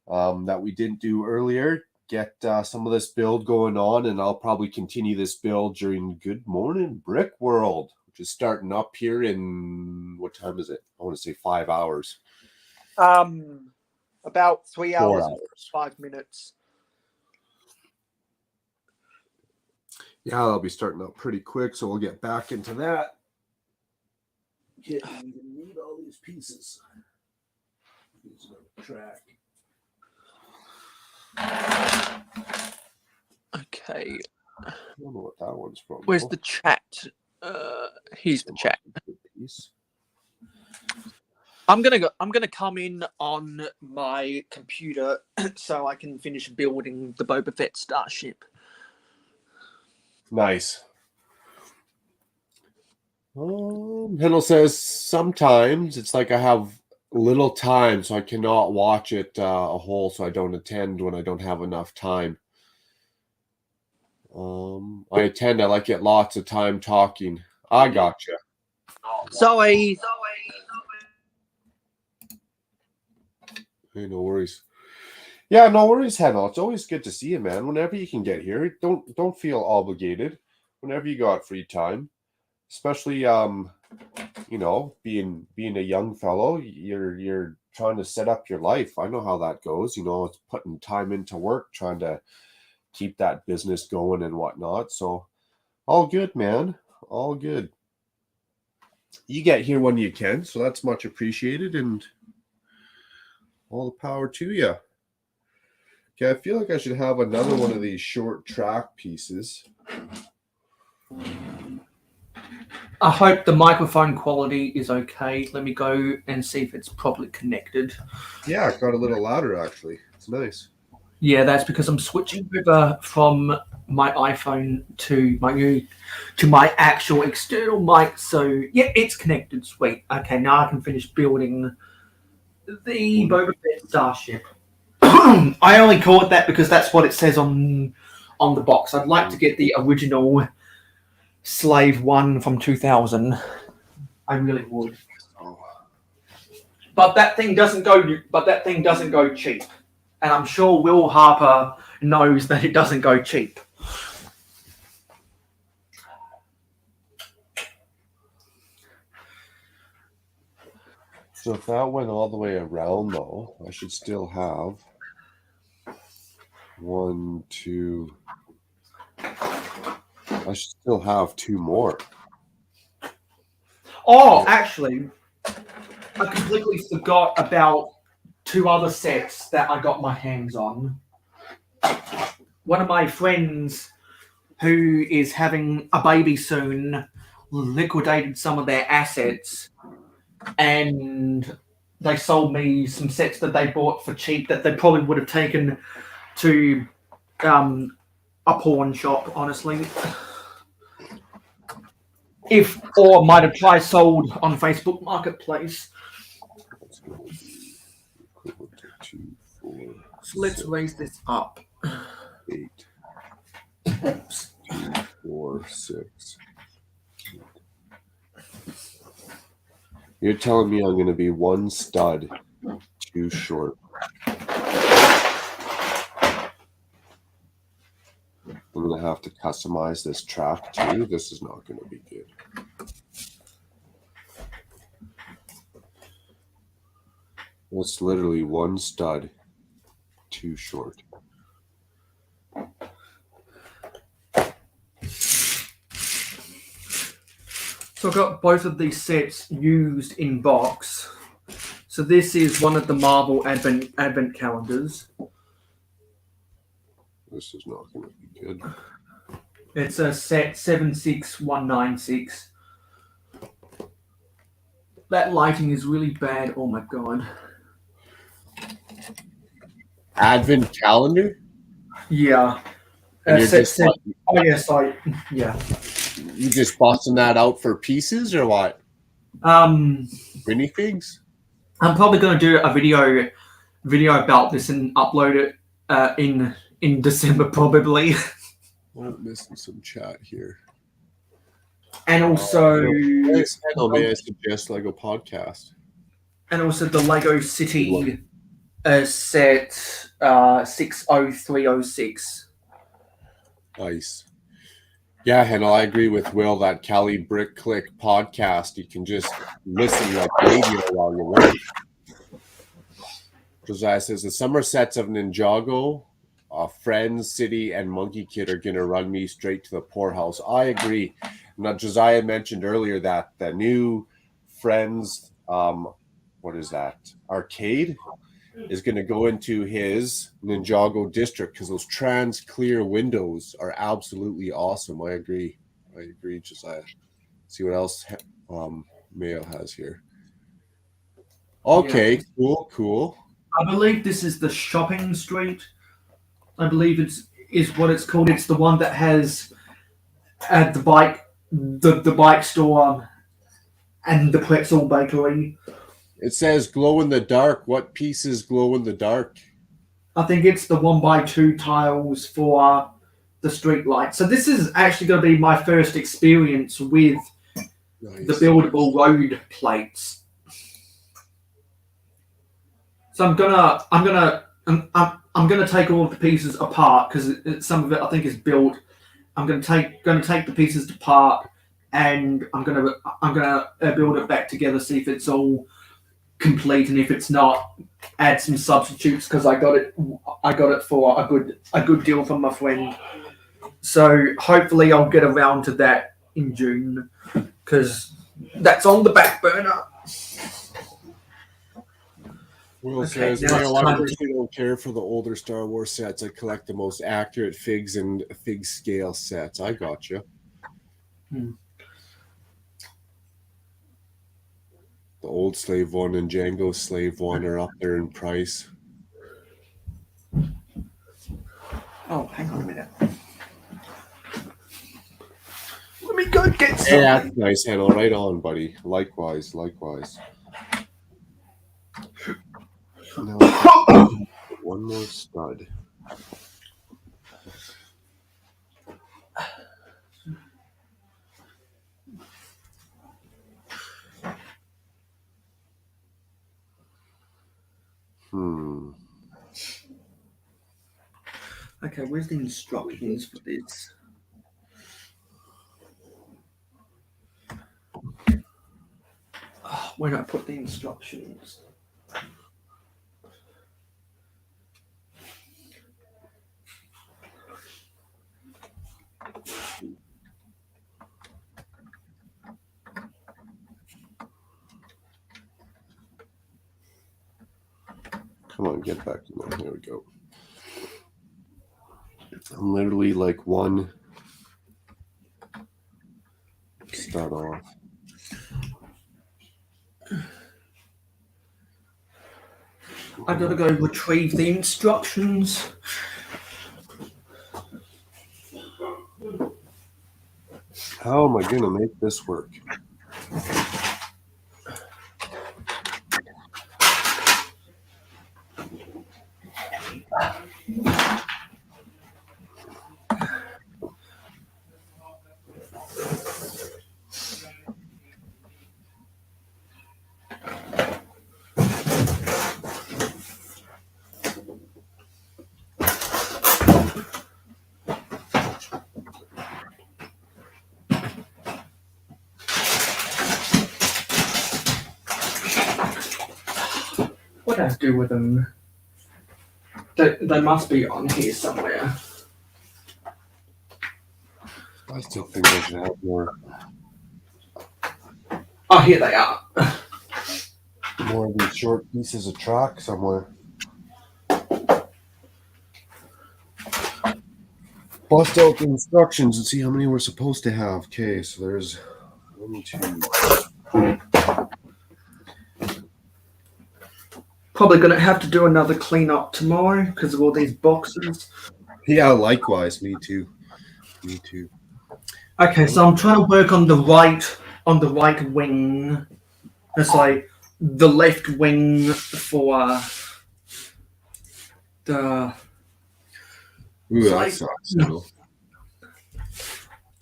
that we didn't do earlier. Get some of this build going on, and I'll probably continue this build during Good Morning Brick World, which is starting up here in, what time is it? I want to say 5 hours. About 3 hours, 4 hours. And 5 minutes. Yeah, I'll be starting up pretty quick, so we'll get back into that. Yeah, you need all these pieces. These are track. Okay. I don't know what that one's from. Where's the chat? Here's the chat. I'm gonna come in on my computer so I can finish building the Boba Fett starship. Nice. Hennel says sometimes it's like I have little time, so I cannot watch it a whole, so I don't attend when I don't have enough time. I attend. I like get lots of time talking. I gotcha. Sorry. Hey, no worries. Yeah, no worries, Hennel. It's always good to see you, man. Whenever you can get here, don't feel obligated. Whenever you got free time, especially being a young fellow, you're trying to set up your life. I know how that goes. It's putting time into work, trying to keep that business going and whatnot. So all good, man. All good. You get here when you can, so that's much appreciated, and all the power to you. Okay, I feel like I should have another one of these short track pieces. I hope the microphone quality is okay. Let me go and see if it's properly connected. Yeah, it got a little louder, actually. It's nice. Yeah, that's because I'm switching over from my iPhone to my actual external mic. So, yeah, it's connected. Sweet. Okay, now I can finish building the Boba Fett starship. I only call it that because that's what it says on the box. I'd like to get the original Slave 1 from 2000. I really would. But that thing doesn't go cheap. And I'm sure Will Harper knows that it doesn't go cheap. So if that went all the way around, though, I should still have 1, 2. I should still have 2 more. Oh, actually, I completely forgot about 2 other sets that I got my hands on. One of my friends who is having a baby soon liquidated some of their assets, and they sold me some sets that they bought for cheap that they probably would have taken to a pawn shop, honestly. Or might have tried sold on Facebook Marketplace. So let's raise this up. 8, 2, 4, 6. You're telling me I'm going to be one stud too short. And going to have to customize this track too. This is not going to be good. It's literally one stud too short. So I've got both of these sets used in box. So this is one of the Marvel Advent calendars. This is not going to be good. It's a set 76196. That lighting is really bad. Oh my god. Advent calendar? Yeah. And you're just oh yes, yeah. You just busting that out for pieces or what? Minifigs? I'm probably going to do a video about this and upload it in December probably. Oh, missing some chat here. And also, may I suggest Lego podcast? And also the Lego City set 60306. Nice. Yeah, Hannah, I agree with Will that Cali Brick Click podcast. You can just listen like radio while you work. Josiah says the summer sets of Ninjago, Friends, City, and Monkey Kid are going to run me straight to the poorhouse. I agree. Now, Josiah mentioned earlier that the new Friends, what is that, arcade is going to go into his Ninjago district because those trans clear windows are absolutely awesome. I agree, Josiah. See what else Mayo has here. Okay, yeah. Cool. I believe this is the shopping street. I believe is what it's called. It's the one that has the bike store and the pretzel bakery. It says glow in the dark. What pieces glow in the dark? I think it's the 1x2 tiles for the street light. So this is actually going to be my first experience with the buildable road plates. So I'm gonna take all of the pieces apart because some of it I think is built. I'm gonna take the pieces apart and I'm gonna build it back together, see if it's all complete, and if it's not, add some substitutes because I got it for a good deal from my friend. So hopefully I'll get around to that in June because that's on the back burner. Will says, I personally don't care for the older Star Wars sets. I collect the most accurate figs and fig scale sets. I got you. The old Slave One and Django Slave One are up there in price. Oh, hang on a minute. Let me go get some. Yeah, that's nice, Hannah. Right on, buddy. Likewise. Now, one more stud. Okay, where's the instructions for this? Where do I put the instructions? Come on, get back in there. Here we go. I'm literally like one start off. I gotta go retrieve the instructions. How am I gonna make this work? would I do with them? They must be on here somewhere. I still think I should have more Oh, here they are. of these short pieces of track somewhere. Bust out the instructions and see how many we're supposed to have. Okay, so there's 1, 2. Probably gonna have to do another cleanup tomorrow because of all these boxes. Yeah, likewise. Me too. Me too. Okay, so I'm trying to work on the right wing. It's like the left wing for the. Ooh, So that sucks. No.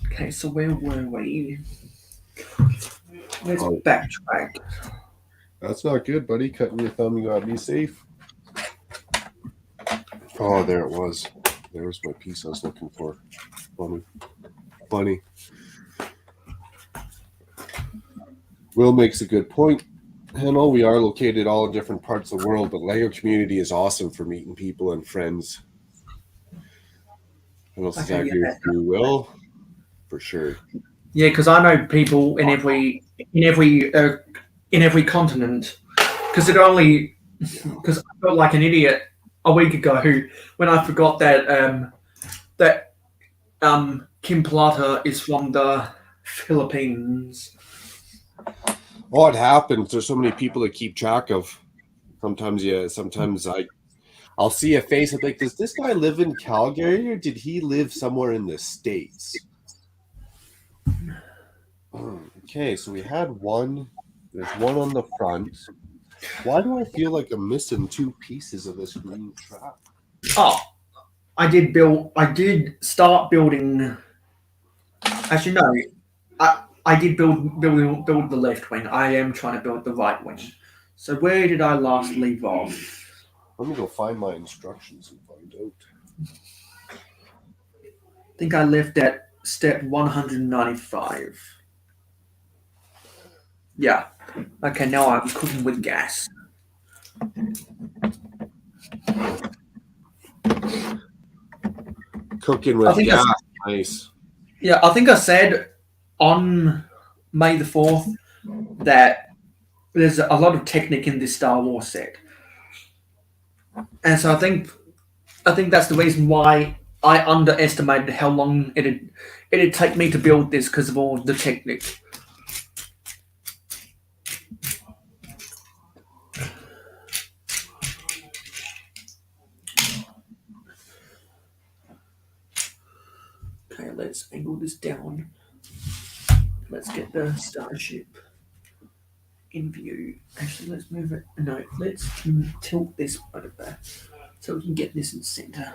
Okay, so where were we? Let's Oh. backtrack. That's not good, buddy. Cutting your thumb, you gotta be safe. Oh, there it was. There was my piece I was looking for. Funny. Will makes a good point. I know we are located all in different parts of the world, but Lego community is awesome for meeting people and friends. And else Okay, I agree with you, Will, for sure. Yeah, because I know people in every continent. Because I felt like an idiot a week ago when I forgot that Kim Plata is from the Philippines. Oh, it happens. There's so many people to keep track of. Sometimes I'll see a face and think, does this guy live in Calgary or did he live somewhere in the States? Okay, so we had one. There's one on the front. Why do I feel like I'm missing 2 pieces of this green trap? Oh, I did start building. Actually, no. I did build the left wing. I am trying to build the right wing. So where did I last leave off? Let me go find my instructions and find out. I think I left at step 195. Yeah. Okay, now I'm cooking with gas. Cooking with gas. Nice. Yeah, I think I said on May the 4th that there's a lot of technique in this Star Wars set. And so I think that's the reason why I underestimated how long it'd take me to build this because of all the technique. Okay, let's angle this down. Let's get the starship in view. Actually, let's move it. No, let's tilt this over so we can get this in the center.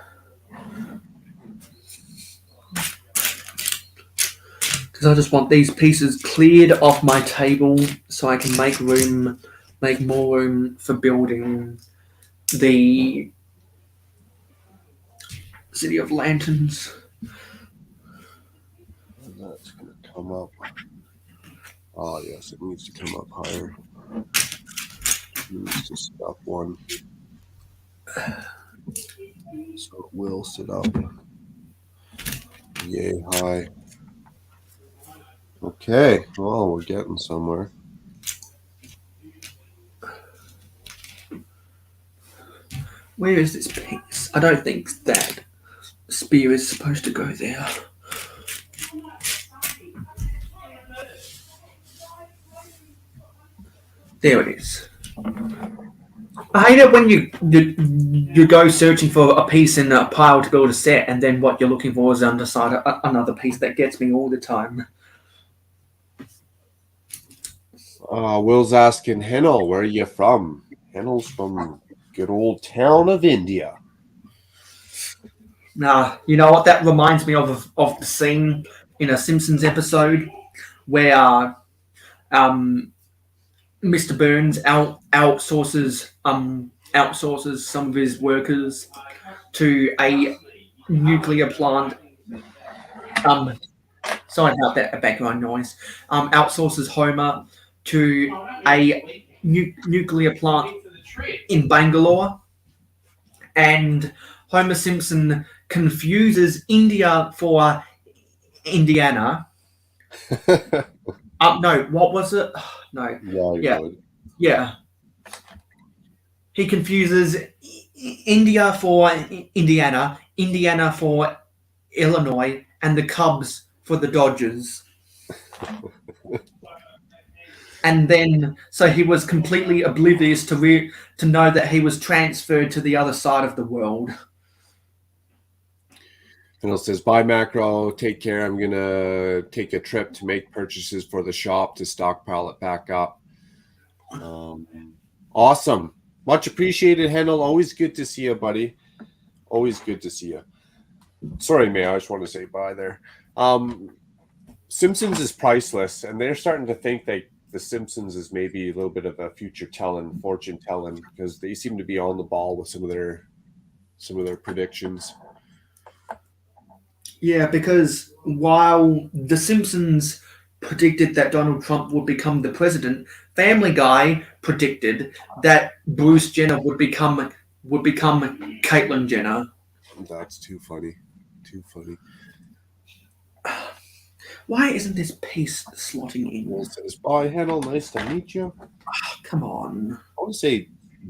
Because I just want these pieces cleared off my table so I can make more room for building the City of Lanterns. That's going to come up. Oh, yes, it needs to come up higher. It needs to sit up one. So it will sit up. Yay high. Okay, well, we're getting somewhere. Where is this piece? I don't think that spear is supposed to go there. There it is. I hate it when you go searching for a piece in a pile to build a set, and then what you're looking for is underside another piece. That gets me all the time. Will's asking, Hennel, where are you from? Hennel's from good old town of India. Nah, you know what? That reminds me of the scene in a Simpsons episode where Mr. Burns outsources some of his workers to a nuclear plant. Sorry about that background noise. Outsources Homer to a nuclear plant in Bangalore, and Homer Simpson confuses India for Indiana. No, what was it? No. Yeah. Yeah. He confuses India for Indiana, Indiana for Illinois, and the Cubs for the Dodgers. And then, so he was completely oblivious to know that he was transferred to the other side of the world. And it says, bye, Macro. Take care. I'm going to take a trip to make purchases for the shop to stockpile it back up. Awesome. Much appreciated, Hendel. Always good to see you, buddy. Always good to see you. Sorry, May. I just want to say bye there. Simpsons is priceless, and they're starting to think that the Simpsons is maybe a little bit of a future telling, fortune telling, because they seem to be on the ball with some of their predictions. Yeah, because while The Simpsons predicted that Donald Trump would become the president, Family Guy predicted that Bruce Jenner would become Caitlyn Jenner. That's too funny. Too funny. Why isn't this piece slotting in? Well, it says, bye, Hendel. Nice to meet you. Come on. I want to say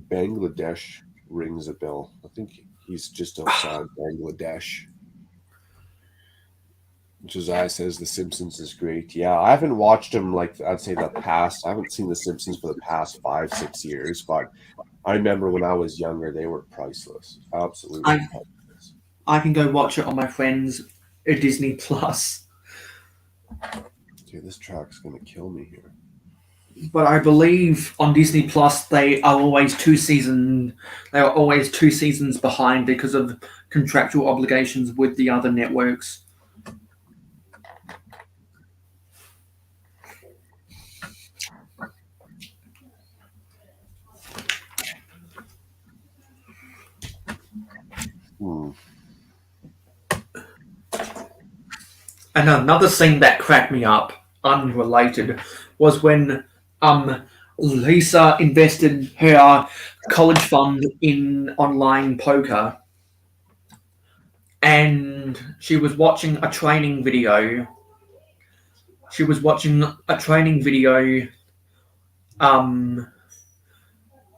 Bangladesh rings a bell. I think he's just outside Bangladesh. Josiah says The Simpsons is great. Yeah, I haven't watched them like I'd say the past. I haven't seen The Simpsons for the past 5-6 years, but I remember when I was younger, they were priceless. Absolutely priceless. I can go watch it on my friend's Disney Plus. Dude, this track's gonna kill me here. But I believe on Disney Plus they are always 2 seasons. They are always 2 seasons behind because of contractual obligations with the other networks. And another scene that cracked me up, unrelated, was when Lisa invested her college fund in online poker, and she was watching a training video.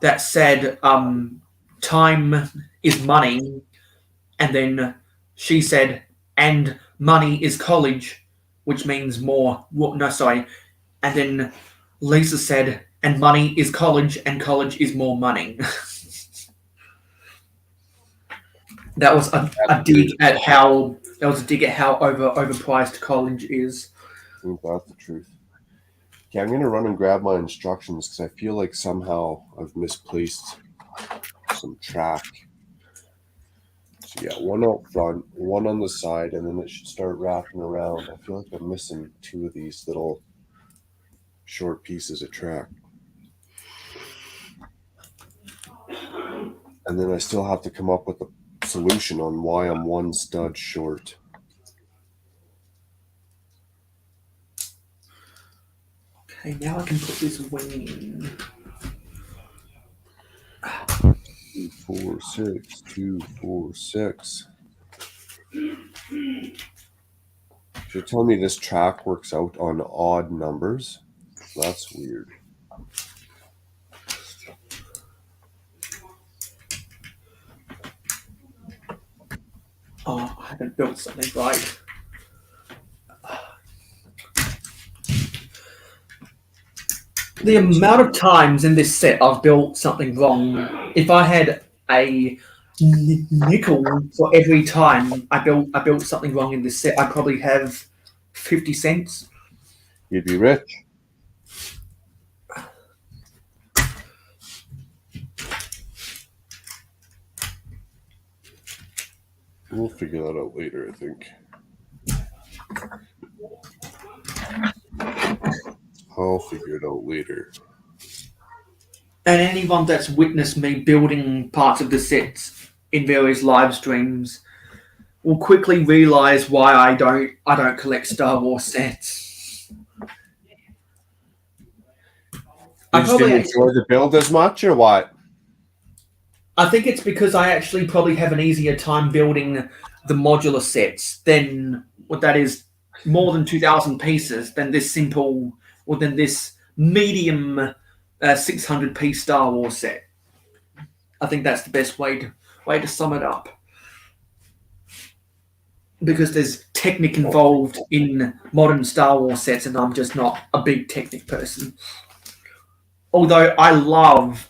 That said, time is money, and then she said, and money is college, which means more. And then Lisa said, and money is college, and college is more money. That was a dig at how overpriced college is. I think that's the truth. Okay, I'm gonna run and grab my instructions because I feel like somehow I've misplaced some track. So yeah, one out front, one on the side, and then it should start wrapping around. I feel like I'm missing 2 of these little short pieces of track. And then I still have to come up with a solution on why I'm 1 stud short. Okay, now I can put this wing in. 2, 4, 6, 2, 4, 6. You're telling me this track works out on odd numbers? That's weird. Oh, I haven't built something right. The amount of times in this set I've built something wrong. If I had a nickel for every time I built something wrong in this set, I'd probably have 50 cents. You'd be rich. We'll figure that out later, I think. I'll figure it out later. And anyone that's witnessed me building parts of the sets in various live streams will quickly realize why I don't collect Star Wars sets. You just didn't enjoy the build as much, or what? I think it's because I actually probably have an easier time building the modular sets than what that is more than 2,000 pieces than this simple or than this medium 600 piece Star Wars set. I think that's the best way to sum it up. Because there's technique involved in modern Star Wars sets, and I'm just not a big technique person. Although I love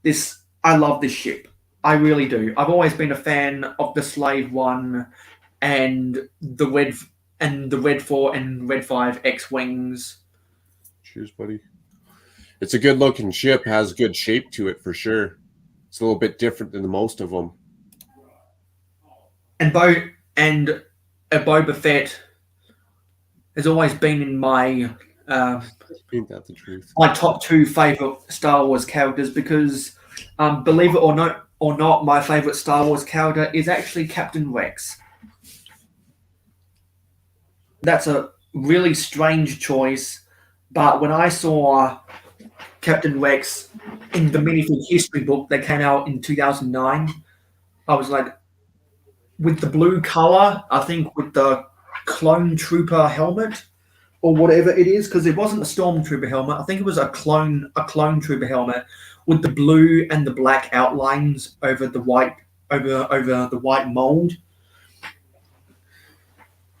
this. I love this ship. I really do. I've always been a fan of the Slave One and the Red 4 and Red 5 X-wings. Cheers, buddy. It's a good looking ship. Has good shape to it for sure. It's a little bit different than the most of them. And Boba Fett has always been in my Ain't that the truth? my top 2 favorite Star Wars characters because, believe it or not, my favorite Star Wars character is actually Captain Rex. That's a really strange choice, but when I saw Captain Rex in the minifig history book that came out in 2009, I was like, with the blue color, I think with the clone trooper helmet or whatever it is, because it wasn't a stormtrooper helmet. I think it was a clone trooper helmet with the blue and the black outlines over the white the white mold.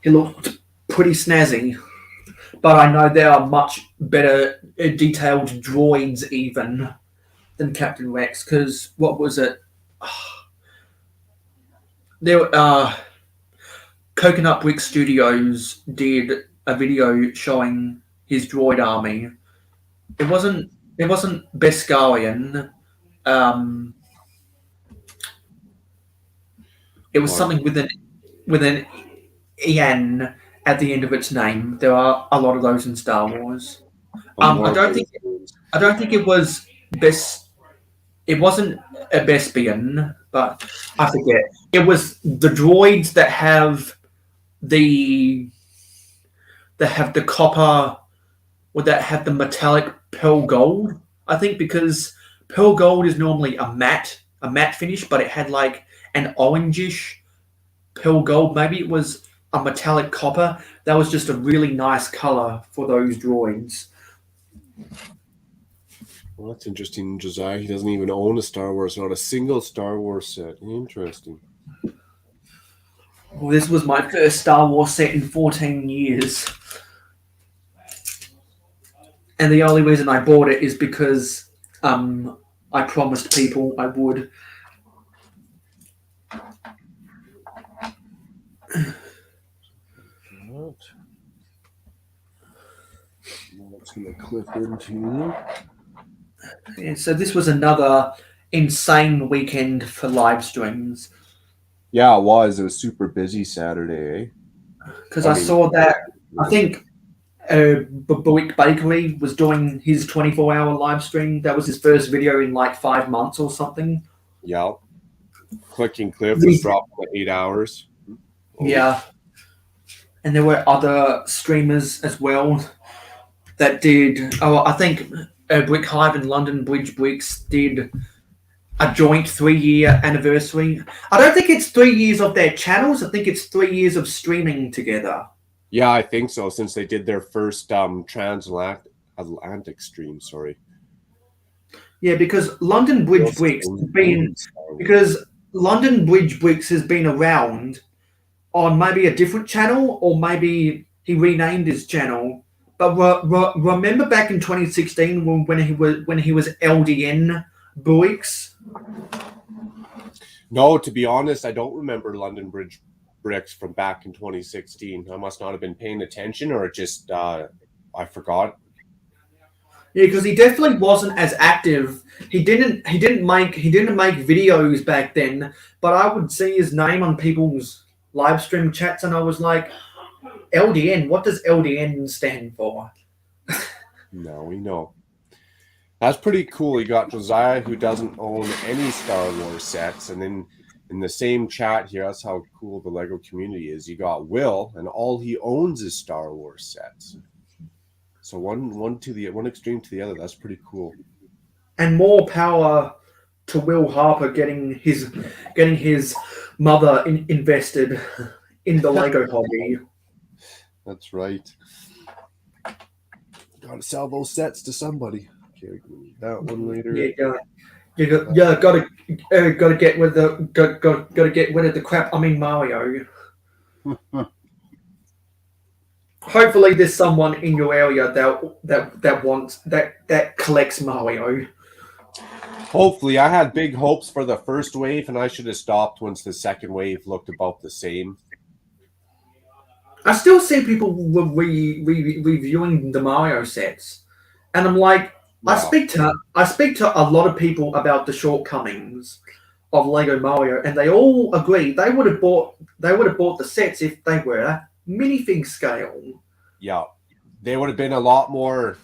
It looked pretty snazzy, but I know there are much better detailed droids even than Captain Rex. Because what was it? There, Coconut Brick Studios did a video showing his droid army. It wasn't Beskarian. It was something with an en at the end of its name. There are a lot of those in Star Wars. I don't think it was Bes. It wasn't a Bespian, but I forget. It was the droids that have the copper, or that have the metallic pearl gold. I think because pearl gold is normally a matte finish, but it had like an orangish pearl gold. Maybe it was a metallic copper. That was just a really nice color for those droids. Well, that's interesting, Josiah. He doesn't even own a Star Wars, not a single Star Wars set. Interesting. Well, this was my first Star Wars set in 14 years. And the only reason I bought it is because I promised people I would. That's going to clip into. Yeah, so this was another insane weekend for live streams. Yeah, it was. It was super busy Saturday, Because I saw that, I think Buick Bakery was doing his 24-hour live stream. That was his first video in like 5 months or something. Yeah. Clicking Cliff was dropped in 8 hours. Yeah. And there were other streamers as well that did. Oh, I think Brick Hive and London Bridge Bricks did a joint 3-year anniversary. I don't think it's 3 years of their channels. I think it's 3 years of streaming together. Yeah, I think so, since they did their first transatlantic stream, sorry. Yeah, because London Bridge Bricks has been around on maybe a different channel, or maybe he renamed his channel. But remember back in 2016 when he was LDN Bricks? No, to be honest, I don't remember London Bridge Bricks from back in 2016. I must not have been paying attention, or it just I forgot. Yeah, because he definitely wasn't as active. He didn't make videos back then, but I would see his name on people's live stream chats, and I was like, LDN, what does LDN stand for? No, we know. That's pretty cool. You got Josiah, who doesn't own any Star Wars sets, and then in the same chat here, that's how cool the Lego community is. You got Will, and all he owns is Star Wars sets. So one extreme to the other. That's pretty cool. And more power to Will Harper getting his mother invested in the Lego hobby. That's right. Got to sell those sets to somebody. Okay, that one later. Gotta get rid of gotta get rid of the crap. I mean Mario. Hopefully, there's someone in your area that collects Mario. Hopefully, I had big hopes for the first wave, and I should have stopped once the second wave looked about the same. I still see people reviewing the Mario sets, and I'm like, Wow. I speak to a lot of people about the shortcomings of Lego Mario, and they all agree they would have bought the sets if they were minifig scale. Yeah, they would have been a lot more.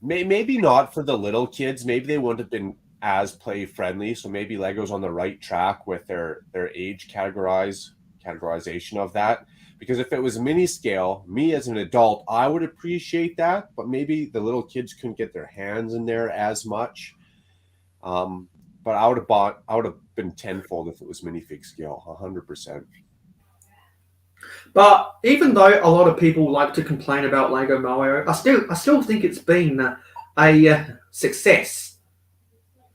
Maybe not for the little kids. Maybe they wouldn't have been as play friendly. So maybe Lego's on the right track with their age categorization of that. Because if it was mini scale, me as an adult, I would appreciate that. But maybe the little kids couldn't get their hands in there as much. But I would have been tenfold if it was minifig scale, 100%. But even though a lot of people like to complain about Lego Mario, I still think it's been a success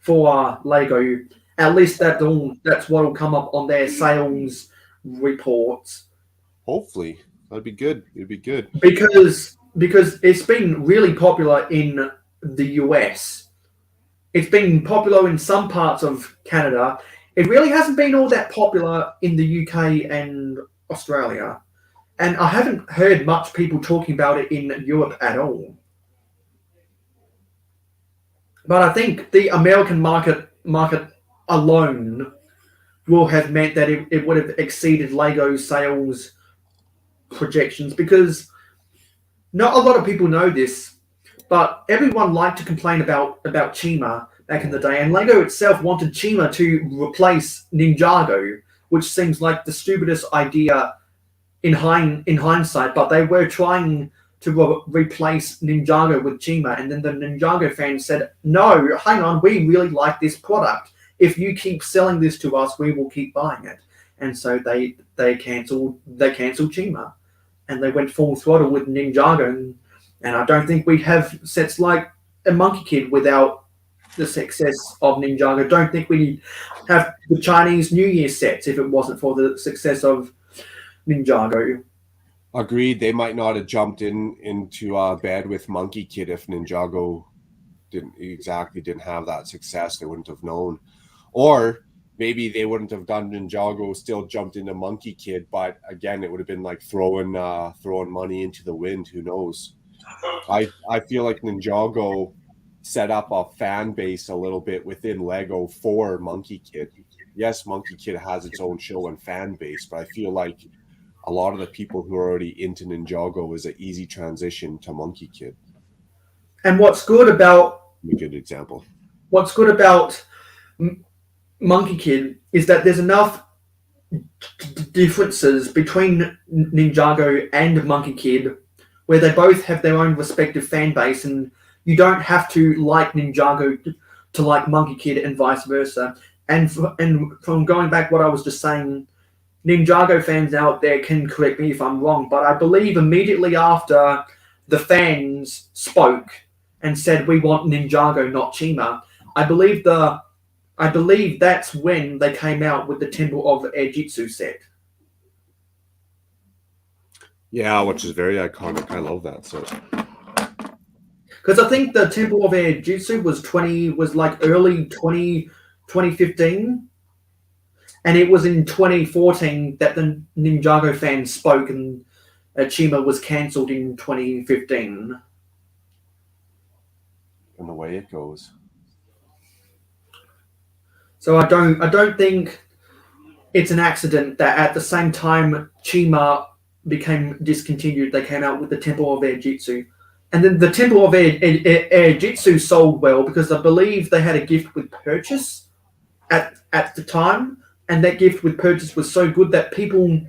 for Lego. At least that's what will come up on their sales reports. Hopefully, that'd be good. It'd be good because it's been really popular in the US. It's been popular in some parts of Canada. It really hasn't been all that popular in the UK and Australia. And I haven't heard much people talking about it in Europe at all. But I think the American market alone will have meant that it would have exceeded Lego's sales projections, because not a lot of people know this, but everyone liked to complain about Chima back in the day, and Lego itself wanted Chima to replace Ninjago, which seems like the stupidest idea in hindsight, but they were trying to replace Ninjago with Chima, and then the Ninjago fans said, no, hang on, we really like this product. If you keep selling this to us, we will keep buying it. And so they cancelled Chima, and they went full throttle with Ninjago, and I don't think we'd have sets like a Monkey Kid without the success of Ninjago. Don't think we'd have the Chinese New Year sets if it wasn't for the success of Ninjago. Agreed. They might not have jumped into bed with Monkey Kid if Ninjago didn't have that success. They wouldn't have known, or maybe they wouldn't have done Ninjago, still jumped into Monkey Kid. But again, it would have been like throwing money into the wind. Who knows? I feel like Ninjago set up a fan base a little bit within Lego for Monkey Kid. Yes, Monkey Kid has its own show and fan base, but I feel like a lot of the people who are already into Ninjago is an easy transition to Monkey Kid. And what's good about a good example. What's good about Monkey Kid is that there's enough differences between Ninjago and Monkey Kid where they both have their own respective fan base, and you don't have to like Ninjago to like Monkey Kid and vice versa. And from going back what I was just saying, Ninjago fans out there can correct me if I'm wrong, but I believe immediately after the fans spoke and said we want Ninjago, not Chima, I believe that's when they came out with the Temple of Air-Jitsu set. Yeah, which is very iconic. I love that set. Because I think the Temple of Air-Jitsu was like early 2015. And it was in 2014 that the Ninjago fans spoke, and Chima was cancelled in 2015. And the way it goes. So I don't think it's an accident that at the same time Chima became discontinued, they came out with the Temple of Air-Jitsu. And then the Temple of Air-Jitsu sold well because I believe they had a gift with purchase at the time. And that gift with purchase was so good that people,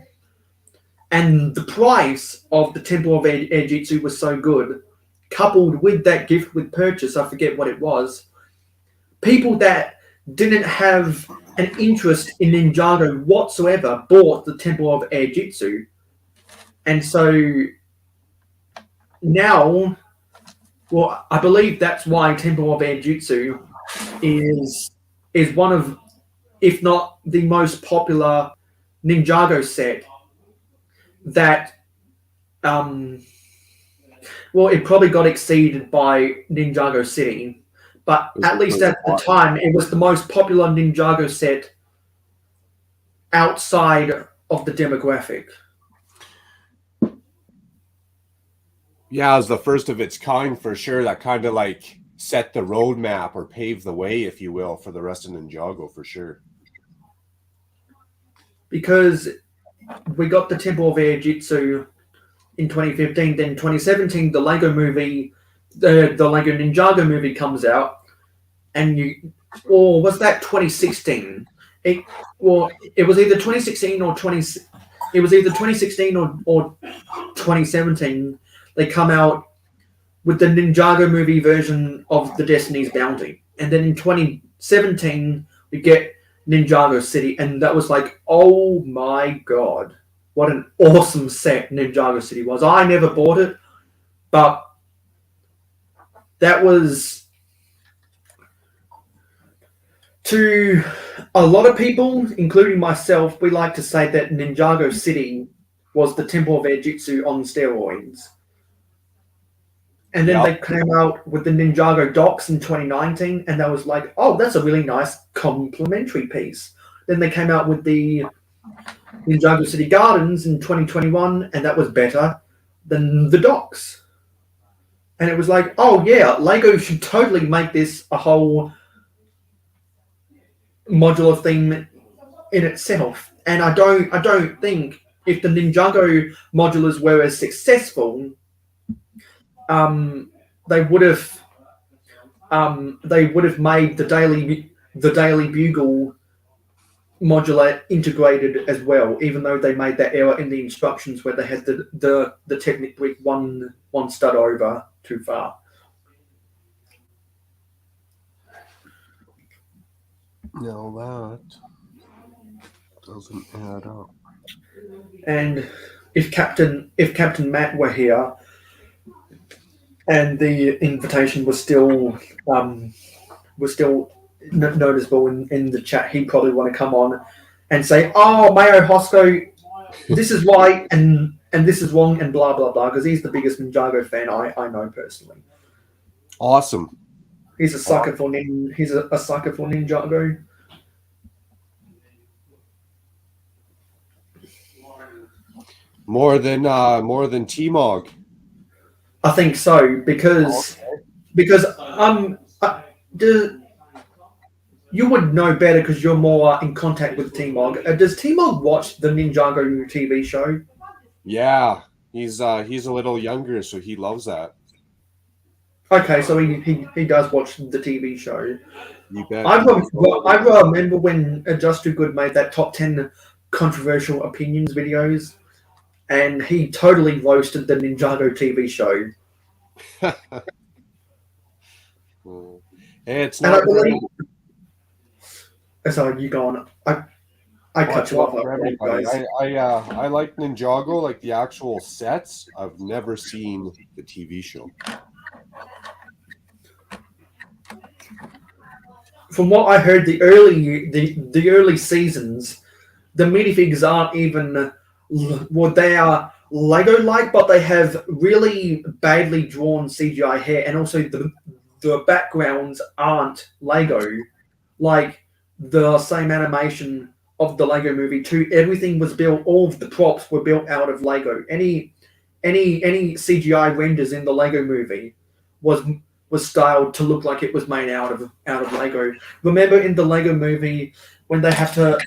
and the price of the Temple of Air-Jitsu was so good, coupled with that gift with purchase, I forget what it was, people that didn't have an interest in Ninjago whatsoever bought the Temple of Air Jitsu. And so now, well, I believe that's why Temple of Air Jitsu is one of, if not the most popular Ninjago set that, well, it probably got exceeded by Ninjago City, but at least at the time, it was the most popular Ninjago set outside of the demographic. Yeah, it was the first of its kind for sure. That kind of like set the roadmap or paved the way, if you will, for the rest of Ninjago for sure. Because we got the Temple of Air Jitsu in 2015, then 2017, the Lego movie, the Lego Ninjago movie comes out, and or was that 2016? It was either 2016 or 2016 or 2017. They come out with the Ninjago movie version of the Destiny's Bounty, and then in 2017 we get Ninjago City, and that was like, oh my god, what an awesome set Ninjago City was. I never bought it, but that was, to a lot of people, including myself, we like to say that Ninjago City was the Temple of Air Jitsu on steroids. And then they came out with the Ninjago Docks in 2019, and that was like, oh, that's a really nice complementary piece. Then they came out with the Ninjago City Gardens in 2021, and that was better than the Docks. And it was like, oh yeah, Lego should totally make this a whole modular theme in itself. And I don't think if the Ninjago modulars were as successful, they would have made the Daily Bugle modular integrated as well, even though they made that error in the instructions where they had the Technic brick one stud over too far. No, that doesn't add up. And if Captain Matt were here, and the invitation was still noticeable in the chat, he'd probably want to come on and say, "Oh, Mayo Hosco, this is right and this is wrong and blah blah blah," because he's the biggest Ninjago fan I know personally. Awesome. He's a sucker for Ninjago. More than T-Mog. I think so because you would know better because you're more in contact with T-Mog. Does T-Mog watch the Ninjago TV show? Yeah, he's a little younger, so he loves that. Okay, so he does watch the TV show. You bet. I remember when Just Too Good made that top 10 controversial opinions videos, and he totally roasted the Ninjago TV show. It's not. And I believe. Sorry, you go on. I cut you off. I like Ninjago, like the actual sets. I've never seen the TV show. From what I heard, the early seasons, the minifigs aren't even what they are Lego-like, but they have really badly drawn CGI hair, and also the backgrounds aren't Lego, like the same animation of the Lego Movie 2. Everything was built. All of the props were built out of Lego. Any CGI renders in the Lego Movie was styled to look like it was made out of Lego. Remember in the Lego Movie when they have to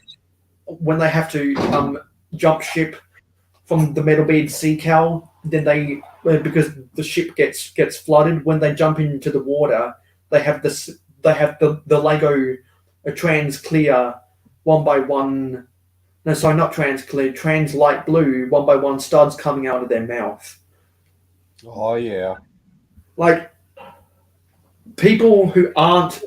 jump ship from the Metal Bead Sea Cow, then because the ship gets flooded, when they jump into the water, they have the Lego trans clear one by one. No, sorry, not trans clear, trans light blue one by one studs coming out of their mouth. Oh yeah. Like, people who aren't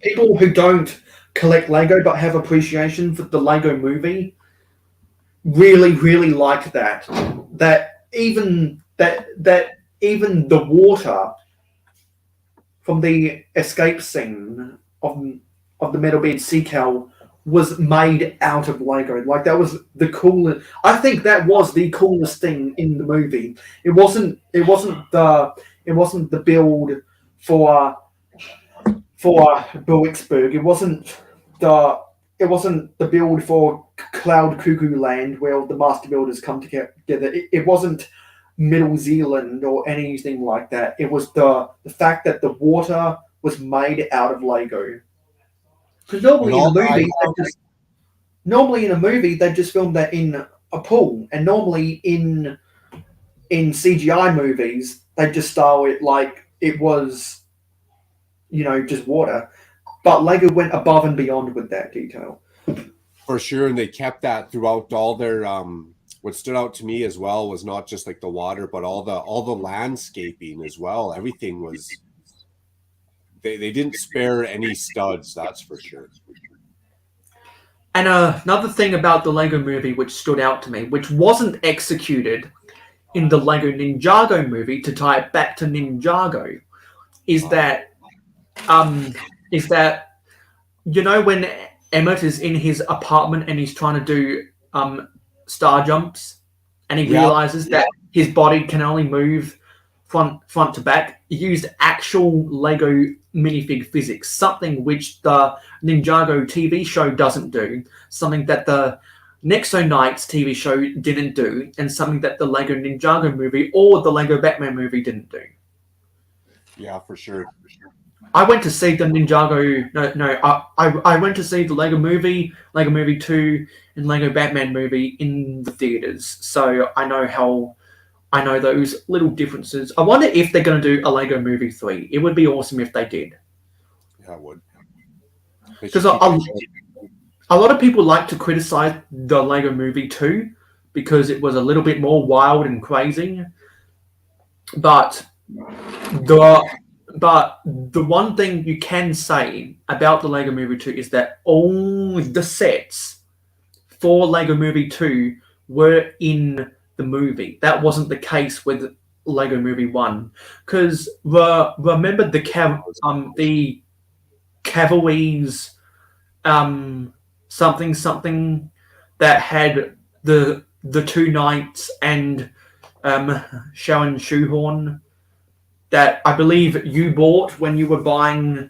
people who don't collect Lego but have appreciation for the Lego movie really, really liked that. That even the water from the escape scene of the Metal Beard Sea Cow was made out of Lego. Like that was the coolest. I think that was the coolest thing in the movie. It wasn't the build for Buicksburg. It wasn't the build for Cloud Cuckoo Land where the master builders come together. It wasn't Middle Zealand or anything like that. It was the fact that the water was made out of Lego. Because normally in a movie they just film that in a pool, and normally in CGI movies they just style it like it was, just water. But Lego went above and beyond with that detail. For sure, and they kept that throughout all their what stood out to me as well was not just like the water, but all the landscaping as well. Everything was they didn't spare any studs, that's for sure. And another thing about the Lego movie which stood out to me, which wasn't executed in the Lego Ninjago movie, to tie it back to Ninjago, is that when Emmett is in his apartment and he's trying to do star jumps, and he realizes that his body can only move front to back. He used actual Lego minifig physics, something which the Ninjago TV show doesn't do, something that the Nexo Knights TV show didn't do, and something that the Lego Ninjago movie or the Lego Batman movie didn't do. Yeah, for sure. I went to see the Ninjago. I went to see the Lego Movie 2, and Lego Batman movie in the theaters. So I know those little differences. I wonder if they're going to do a Lego Movie 3. It would be awesome if they did. Yeah, I would. Because a lot of people like to criticize the Lego Movie 2 because it was a little bit more wild and crazy. But the one thing you can say about the Lego Movie 2 is that all the sets for Lego Movie 2 were in the movie. That wasn't the case with Lego Movie 1. Because remember the cavalries something that had the two knights and Sharon Shoehorn that I believe you bought when you went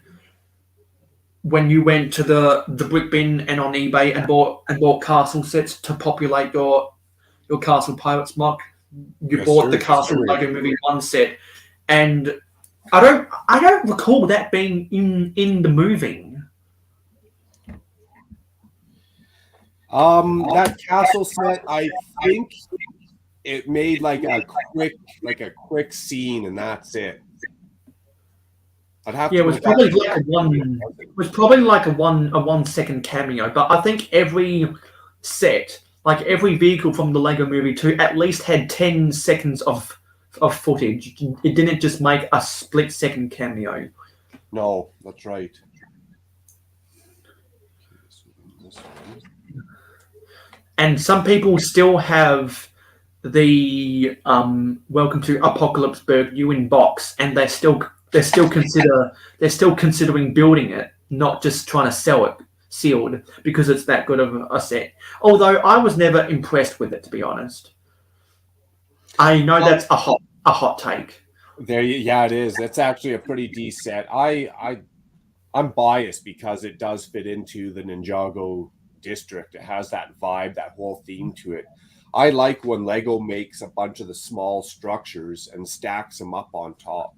to the brick bin and on eBay and bought castle sets to populate your Castle Pirates mock. You bought the Castle Lego Movie 1 set, and I don't recall that being in the movie. That castle set, I think it made like a quick scene, and that's it. I'd have it was probably like a 1 second cameo, but I think every set, like every vehicle from the Lego Movie 2, at least had 10 seconds of footage. It didn't just make a split second cameo. No, that's right. And some people still have the Welcome to Apocalypseburg in box, and they're still considering building it, not just trying to sell it sealed because it's that good of a set. Although I was never impressed with it, to be honest. I know that's a hot take. Yeah, it is. That's actually a pretty decent set. I'm biased because it does fit into the Ninjago district. It has that vibe, that whole theme to it. I like when Lego makes a bunch of the small structures and stacks them up on top.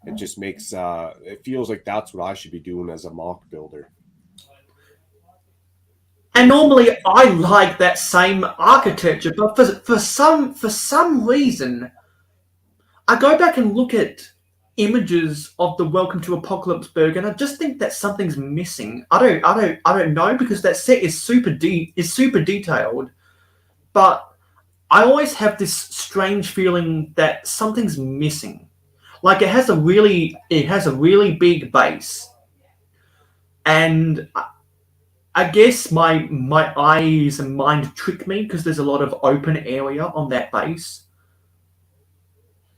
It just makes it feels like that's what I should be doing as a mock builder. And normally I like that same architecture, but for some reason, I go back and look at images of the Welcome to Apocalypseburg, and I just think that something's missing. I don't know, because that set is super detailed, but I always have this strange feeling that something's missing. Like it has a really big base, And I guess my eyes and mind trick me because there's a lot of open area on that base.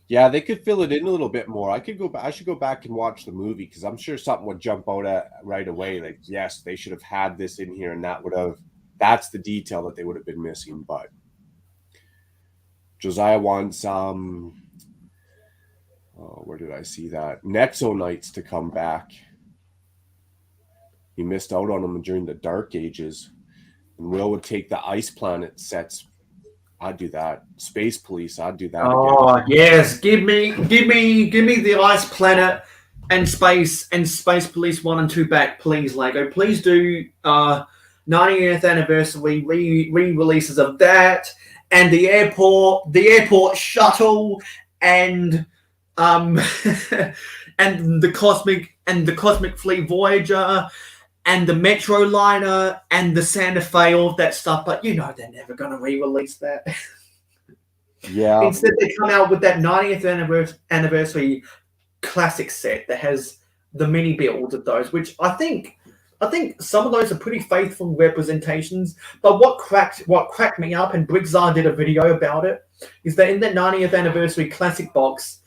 Yeah, they could fill it in a little bit more. I should go back and watch the movie because I'm sure something would jump out at right away. Like, yes, they should have had this in here, and that's the detail that they would have been missing. But Josiah wants where did I see that? Nexo Knights to come back. He missed out on them during the Dark Ages. And Will would take the Ice Planet sets. I'd do that. Space Police, I'd do that again. Yes, give me the Ice Planet and Space Police 1 and 2 back, please, Lego. Please do 90th anniversary re-releases of that, and the airport shuttle, and and the Cosmic Fleet Voyager, and the Metro Liner, and the Santa Fe, all of that stuff. But you know they're never going to re-release that. Yeah. Instead, they come out with that 90th anniversary classic set that has the mini builds of those, which I think some of those are pretty faithful representations. But what cracked me up, and Brixar did a video about it, is that in the 90th anniversary classic box,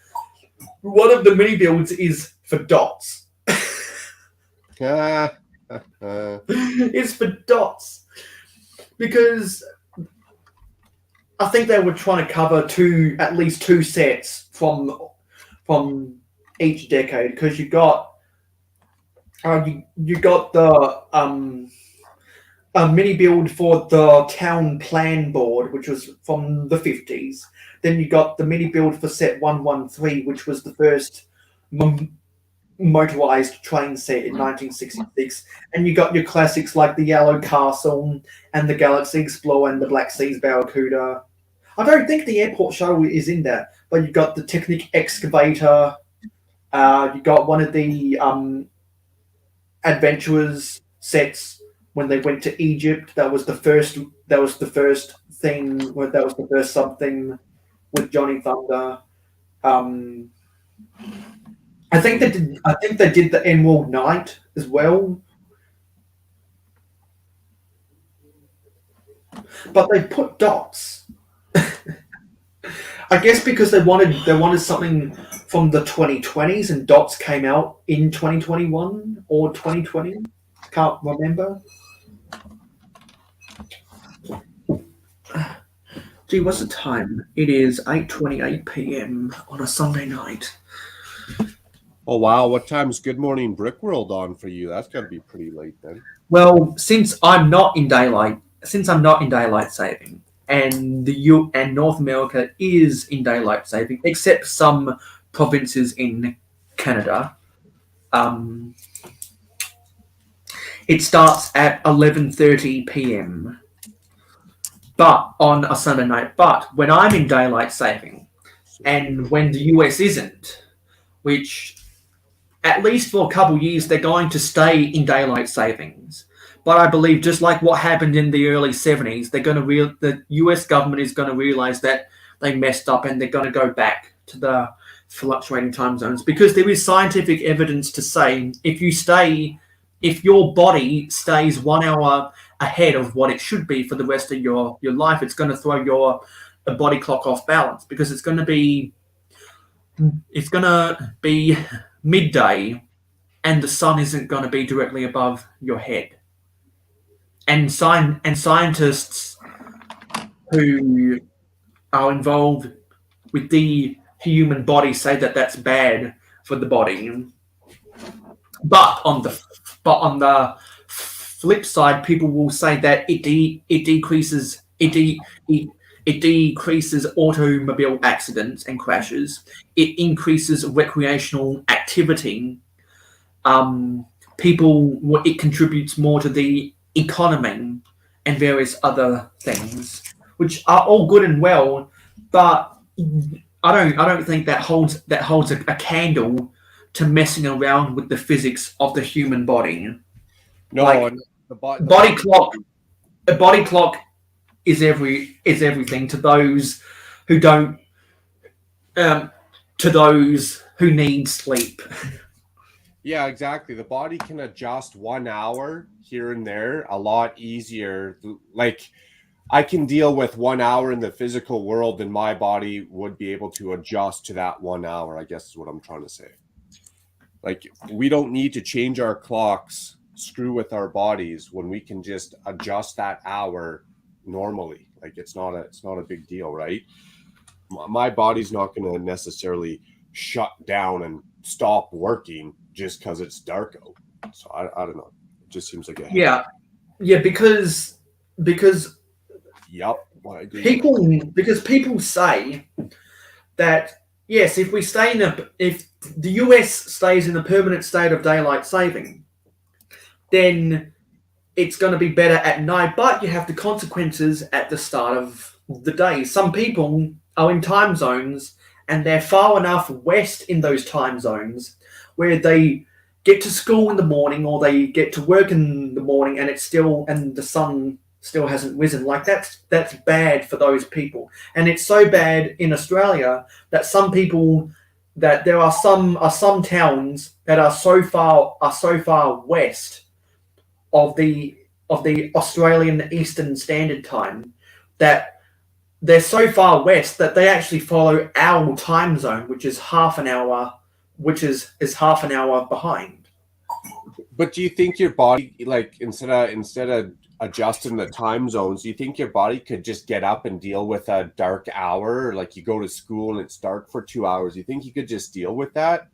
one of the mini builds is for Dots. It's for Dots because I think they were trying to cover at least two sets from each decade, because you got the mini build for the town plan board, which was from the 50s. Then you got the mini build for set 113, which was the first motorized train set in 1966, and you got your classics like the Yellow Castle and the Galaxy Explorer and the Black Seas Barracuda. I don't think the airport shuttle is in there, but you got the Technic Excavator. You got one of the Adventurers sets when they went to Egypt. That was the first theme. That was the first sub theme with Johnny Thunder. I think they did the Emerald Knight as well. But they put Dots. I guess because they wanted something from the 2020s, and Dots came out in 2021 or 2020. Can't remember. Gee, what's the time? It is 8:28 p.m. on a Sunday night. Oh wow, what time's Good Morning Brick World on for you? That's got to be pretty late then. Well, since I'm not in daylight saving, and and North America is in daylight saving, except some provinces in Canada, it starts at 11:30 p.m. But on a Sunday night. But when I'm in daylight saving, and when the US isn't, which at least for a couple years they're going to stay in daylight savings. But I believe, just like what happened in the early 70s, the US government is going to realize that they messed up, and they're going to go back to the fluctuating time zones, because there is scientific evidence to say if your body stays 1 hour ahead of what it should be for the rest of your life, it's going to throw your body clock off balance, because it's going to be midday, and the sun isn't going to be directly above your head. And scientists who are involved with the human body say that that's bad for the body. But on the flip side, people will say that it decreases automobile accidents and crashes. It increases recreational activity. It contributes more to the economy and various other things, which are all good and well, but I don't think that holds a candle to messing around with the physics of the human body. No, like, the body clock. A body clock is everything to those who don't. To those who need sleep. Yeah, exactly. The body can adjust 1 hour here and there a lot easier. Like I can deal with 1 hour in the physical world, and my body would be able to adjust to that 1 hour, I guess is what I'm trying to say. Like we don't need to change our clocks, screw with our bodies when we can just adjust that hour normally. Like it's not a big deal, right? My body's not going to necessarily shut down and stop working just because it's dark out. So I don't know. It just seems like a Yeah, yeah, because yep. I agree. people say that yes, if the US stays in a permanent state of daylight saving, then it's going to be better at night, but you have the consequences at the start of the day. Some people are in time zones and they're far enough west in those time zones where they get to school in the morning or they get to work in the morning and the sun still hasn't risen. Like that's bad for those people. And it's so bad in Australia that there are some towns that are so far west of the Australian Eastern Standard Time that they're so far west that they actually follow our time zone, which is half an hour behind. But do you think your body, like instead of adjusting the time zones, do you think your body could just get up and deal with a dark hour? Like you go to school and it's dark for 2 hours. Do you think you could just deal with that?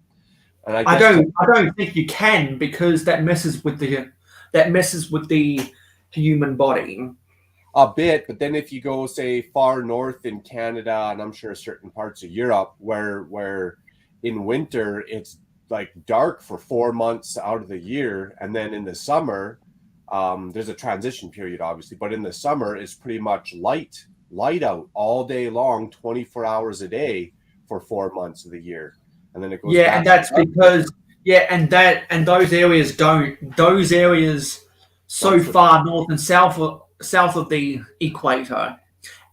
And I don't think you can, because that messes with the human body. A bit, but then if you go, say, far north in Canada, and I'm sure certain parts of Europe, where in winter it's like dark for 4 months out of the year, and then in the summer, there's a transition period, obviously, but in the summer it's pretty much light out all day long, 24 hours a day for 4 months of the year, and then it goes. Yeah, and that's because those areas so far north and south of the equator,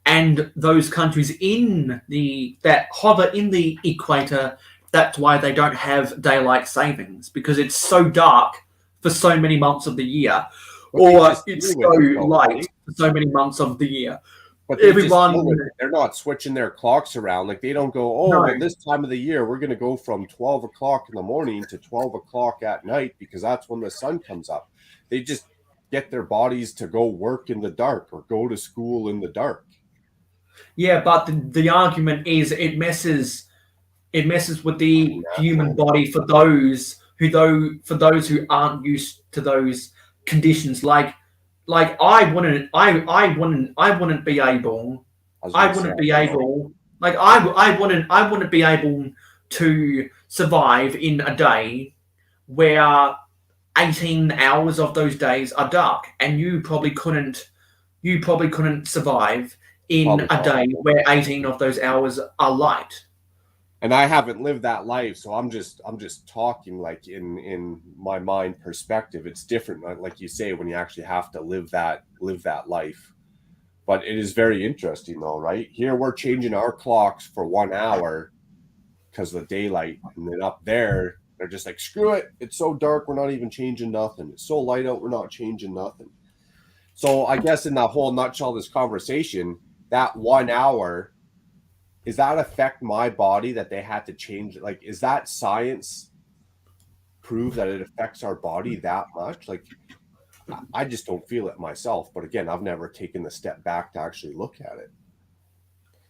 and those countries that hover in the equator, that's why they don't have daylight savings, because it's so dark for so many months of the year, or it's so light for so many months of the year. But they're not switching their clocks around. Like they don't go, well, this time of the year we're going to go from 12 o'clock in the morning to 12 o'clock at night because that's when the sun comes up. They just get their bodies to go work in the dark or go to school in the dark. Yeah, but the argument is it messes with the human body for those who aren't used to those conditions. Like I wouldn't be able to survive in a day where 18 hours of those days are dark, and you probably couldn't survive in a day where 18 of those hours are light. And I haven't lived that life, so I'm just talking like in my mind perspective. It's different, like you say, when you actually have to live that life. But it is very interesting, though, right? Here we're changing our clocks for 1 hour because of the daylight, and then up there they're just like, screw it, it's so dark, we're not even changing nothing. It's so light out, we're not changing nothing. So I guess in that whole nutshell, this conversation, that 1 hour. Does that affect my body that they had to change? Like, is that science prove that it affects our body that much? Like, I just don't feel it myself. But again, I've never taken the step back to actually look at it.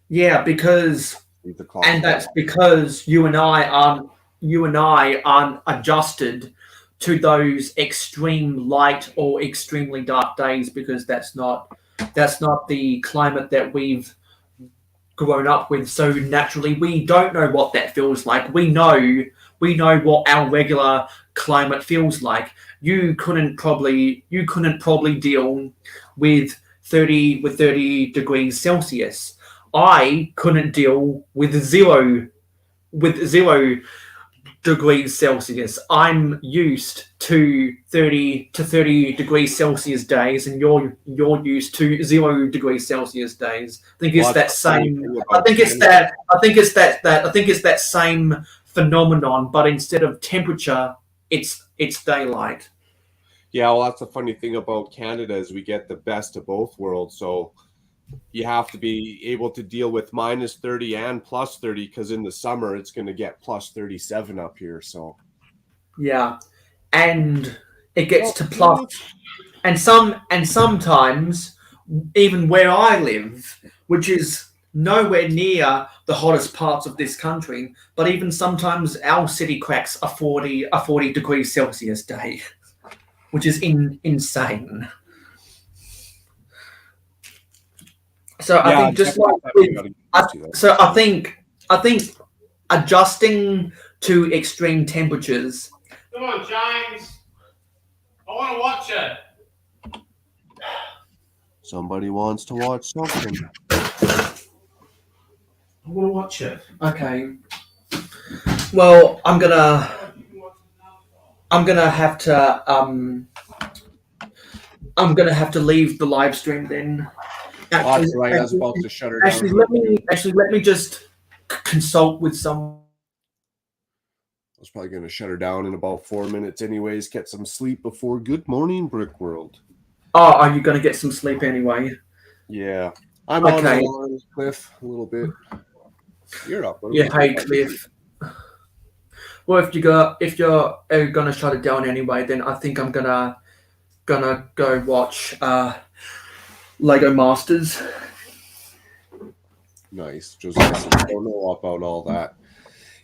Yeah, that's because you and I aren't adjusted to those extreme light or extremely dark days, because that's not the climate that we've grown up with. So naturally we don't know what that feels like. We know what our regular climate feels like. You couldn't probably deal with 30 degrees Celsius. I couldn't deal with zero degrees Celsius. I'm used to 30 degrees Celsius days, and you're used to 0 degrees Celsius days. I think it's that same phenomenon, but instead of temperature, it's daylight. Yeah, well, that's the funny thing about Canada is we get the best of both worlds. So you have to be able to deal with minus 30 and plus 30 because in the summer it's going to get plus 37 up here. So Yeah, and it gets to plus, and sometimes even where I live, which is nowhere near the hottest parts of this country, but even sometimes our city cracks a 40 degrees Celsius day, which is insane. So I think just like I think adjusting to extreme temperatures. Come on, James. I want to watch it. somebody wants to watch something. I want to watch it. Okay. Well, I'm gonna have to leave the live stream then. That's right. I was about to shut her down. Let me just consult with someone. I was probably going to shut her down in about 4 minutes anyways. Get some sleep before Good Morning Brick World. Oh, are you going to get some sleep anyway? Yeah. I'm okay. On Cliff a little bit. You're up. Yeah, hey, Cliff. Well, if you're gonna shut it down anyway, then I think I'm gonna go watch Lego Masters. Nice. Josiah, I don't know about all that.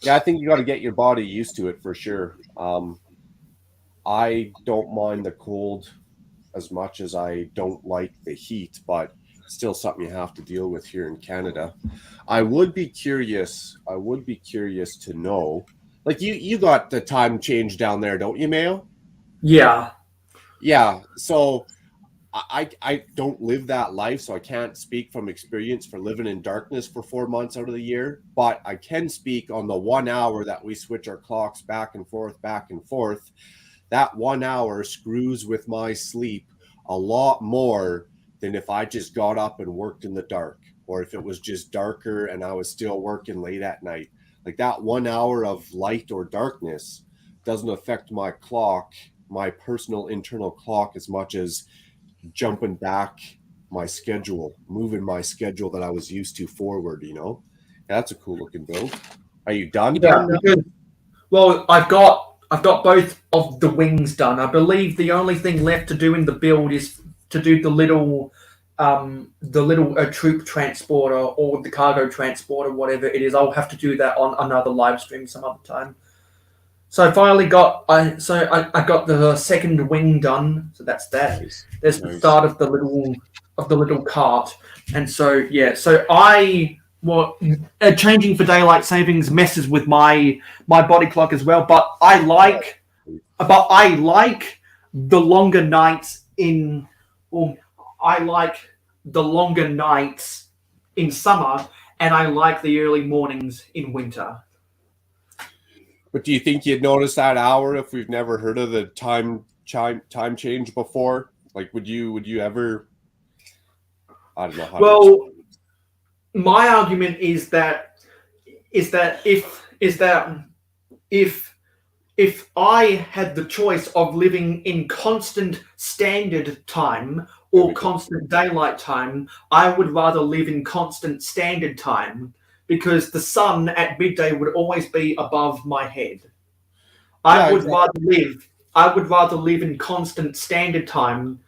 Yeah, I think you got to get your body used to it for sure. I don't mind the cold as much as I don't like the heat, but still something you have to deal with here in Canada. I would be curious to know, like you got the time change down there, don't you, Mayo? Yeah. Yeah. So I don't live that life, so I can't speak from experience for living in darkness for 4 months out of the year, but I can speak on the 1 hour that we switch our clocks back and forth. That 1 hour screws with my sleep a lot more than if I just got up and worked in the dark, or if it was just darker and I was still working late at night. Like that 1 hour of light or darkness doesn't affect my clock, my personal internal clock, as much as jumping back my schedule, moving my schedule that I was used to forward, you know? That's a cool looking build. Are you done? Yeah, well, I've got both of the wings done. I believe the only thing left to do in the build is to do the little troop transporter or the cargo transporter, whatever it is. I'll have to do that on another live stream some other time. So I finally got I got the second wing done. So that's that. Nice. There's the start of the little cart, and so yeah. So changing for daylight savings messes with my body clock as well. But I like the longer nights in. Well, I like the longer nights in summer, and I like the early mornings in winter. But do you think you'd notice that hour if we've never heard of the time change before? Like, would you ever? I don't know how. Well, my argument is that if I had the choice of living in constant standard time or constant daylight time, I would rather live in constant standard time, because the sun at midday would always be above my head. I would rather live in constant standard time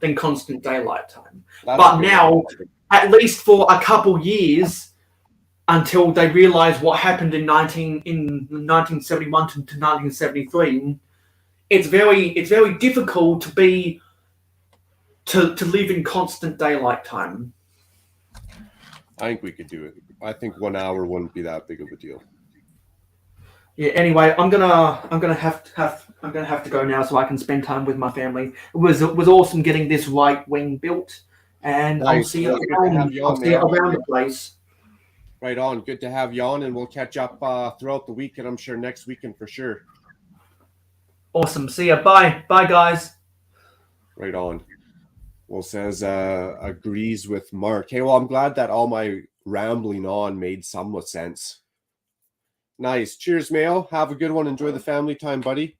than constant daylight time. But now, at least for a couple years, until they realised what happened in 1971 to 1973, it's very difficult to live in constant daylight time. I think we could do it. I think 1 hour wouldn't be that big of a deal. Yeah. Anyway, I'm gonna have to go now so I can spend time with my family. It was awesome getting this right wing built, and nice. I'll see you around the place. Right on. Good to have you on, and we'll catch up throughout the week, and I'm sure next weekend for sure. Awesome. See ya. Bye, guys. Right on. Well, says agrees with Mark. Hey, well, I'm glad that all my rambling on made somewhat sense. Nice. Cheers, Mayo. Have a good one. Enjoy the family time, buddy.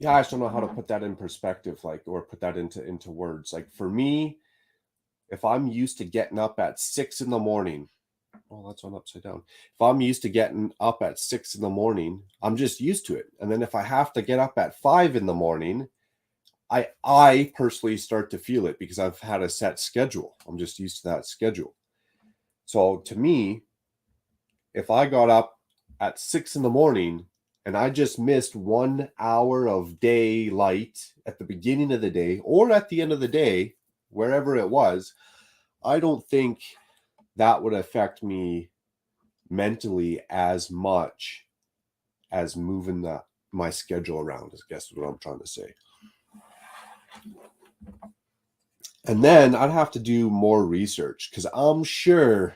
yeah, I just don't know how to put that in perspective, like, or put that into words. Like for me, if I'm used to getting up at 6 in the morning, oh, that's on upside down. If I'm used to getting up at 6 in the morning, I'm just used to it. And then if I have to get up at 5 in the morning, I personally start to feel it because I've had a set schedule. I'm just used to that schedule. So to me, if I got up at 6 in the morning and I just missed 1 hour of daylight at the beginning of the day or at the end of the day, wherever it was, I don't think that would affect me mentally as much as moving my schedule around, I guess is what I'm trying to say. And then I'd have to do more research because I'm sure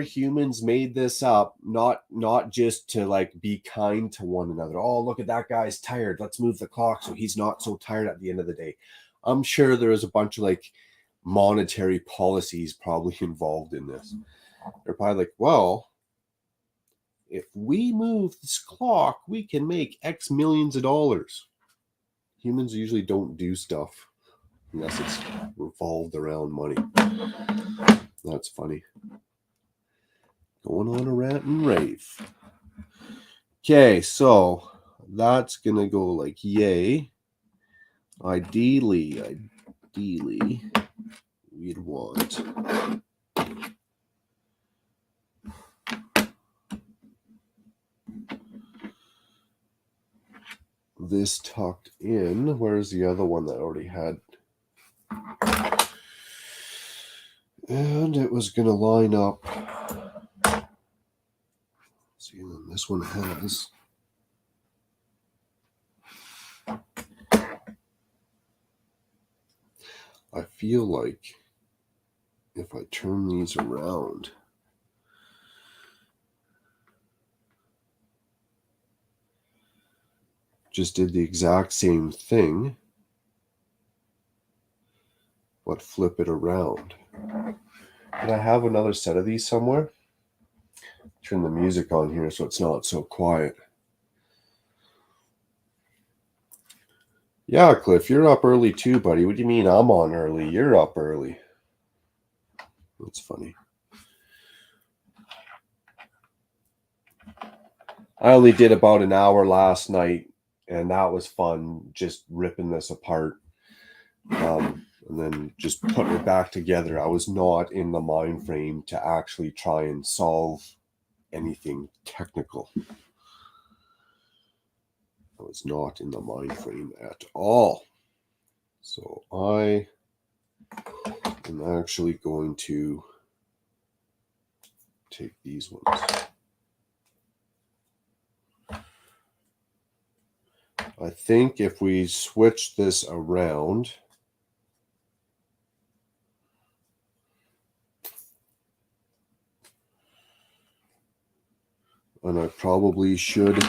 humans made this up not just to like be kind to one another. Oh, look at that guy's tired. Let's move the clock so he's not so tired at the end of the day. I'm sure there is a bunch of like monetary policies probably involved in this. They're probably like, well, if we move this clock, we can make X millions of dollars. Humans usually don't do stuff unless it's revolved around money. That's funny. Going on a rant and rave. Okay, so that's going to go like yay. Ideally, we'd want this tucked in. Where's the other one that already had? And it was going to line up. See, and then this one has. I feel like if I turn these around, just did the exact same thing, but flip it around. Can I have another set of these somewhere? Turn the music on here so it's not so quiet. Yeah, Cliff, you're up early too, buddy. What do you mean I'm on early? You're up early. That's funny. I only did about an hour last night, and that was fun, just ripping this apart. And then just putting it back together. I was not in the mind frame to actually try and solve anything technical. I was not in the mind frame at all. So I am actually going to take these ones. I think if we switch this around, and I probably should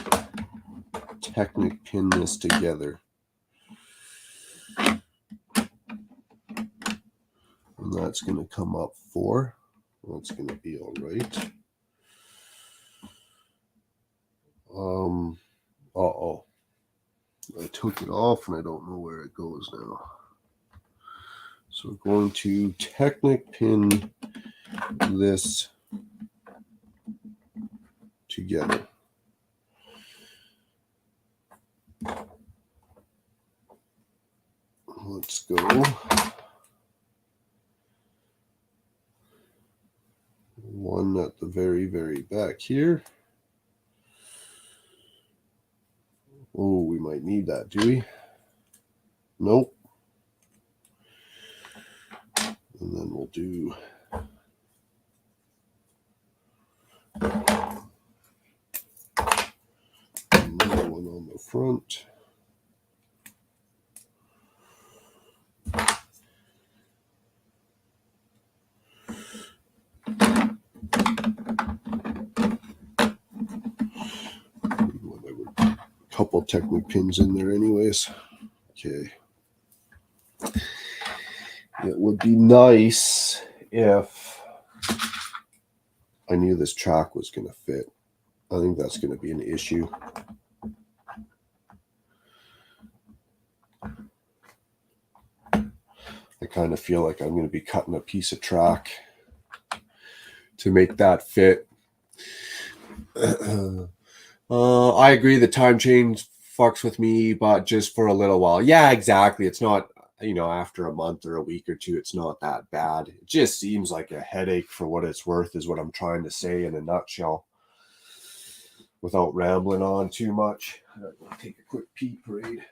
Technic pin this together. And that's going to come up 4. That's going to be all right. Uh-oh. I took it off and I don't know where it goes now. So we're going to Technic pin this together. Let's go. One at the very, very back here. Oh, we might need that, do we? Nope. And then we'll do another one on the front. Couple Technic pins in there anyways. Okay. It would be nice if I knew this track was going to fit. I think that's going to be an issue. I kind of feel like I'm going to be cutting a piece of track to make that fit. I agree the time change fucks with me, but just for a little while. Yeah, exactly. It's not, after a month or a week or two, it's not that bad. It just seems like a headache for what it's worth is what I'm trying to say in a nutshell without rambling on too much. I'm going to take a quick pee parade.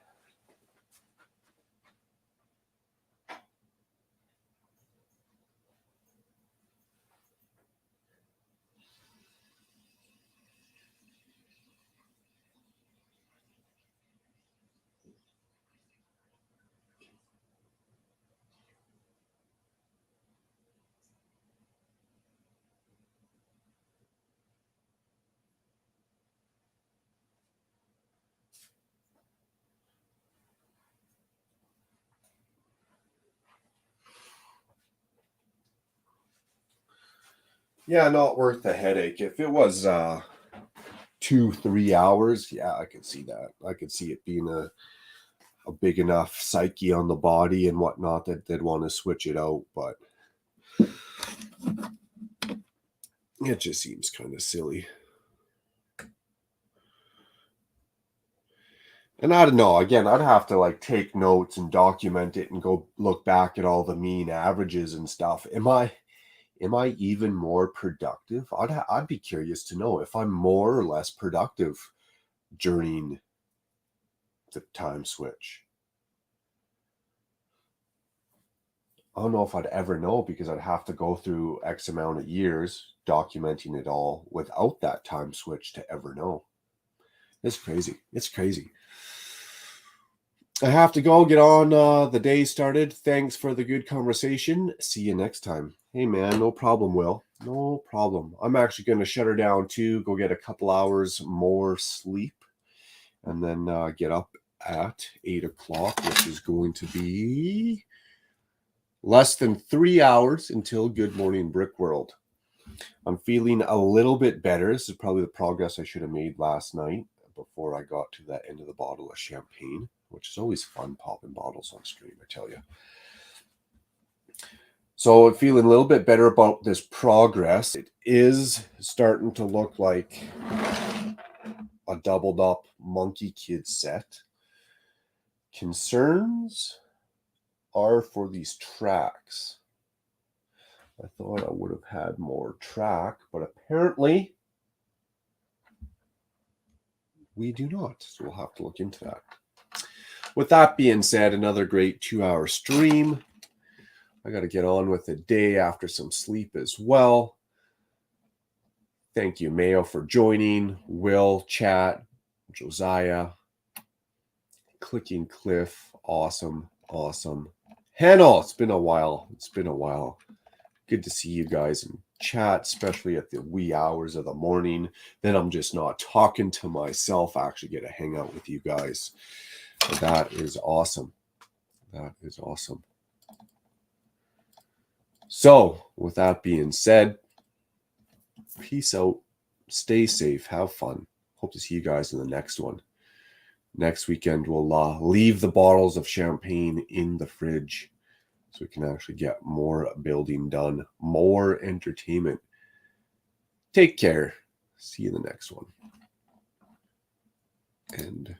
Yeah, not worth the headache. If it was 2-3 hours, yeah, I could see that. I could see it being a big enough psyche on the body and whatnot that they'd want to switch it out, but it just seems kind of silly. And I don't know, again, I'd have to take notes and document it and go look back at all the mean averages and stuff. Am I even more productive? I'd be curious to know if I'm more or less productive during the time switch. I don't know if I'd ever know because I'd have to go through X amount of years documenting it all without that time switch to ever know. It's crazy. It's crazy. I have to go get on. The day started. Thanks for the good conversation. See you next time. Hey, man, no problem, Will. No problem. I'm actually going to shut her down too, go get a couple hours more sleep, and then get up at 8 o'clock, which is going to be less than 3 hours until Good Morning Brick World. I'm feeling a little bit better. This is probably the progress I should have made last night before I got to that end of the bottle of champagne, which is always fun popping bottles on stream, I tell you. So I'm feeling a little bit better about this progress. It is starting to look like a doubled up Monkey Kid set. Concerns are for these tracks. I thought I would have had more track, but apparently we do not. So we'll have to look into that. With that being said, another great 2-hour stream. I got to get on with the day after some sleep as well. Thank you, Mayo, for joining. Will, Chat, Josiah, Clicking Cliff. Awesome. Hannah, it's been a while. Good to see you guys in chat, especially at the wee hours of the morning. Then I'm just not talking to myself. I actually get to hang out with you guys. So that is awesome. So, with that being said, peace out. Stay safe. Have fun. Hope to see you guys in the next one. Next weekend, we'll leave the bottles of champagne in the fridge so we can actually get more building done, more entertainment. Take care. See you in the next one. And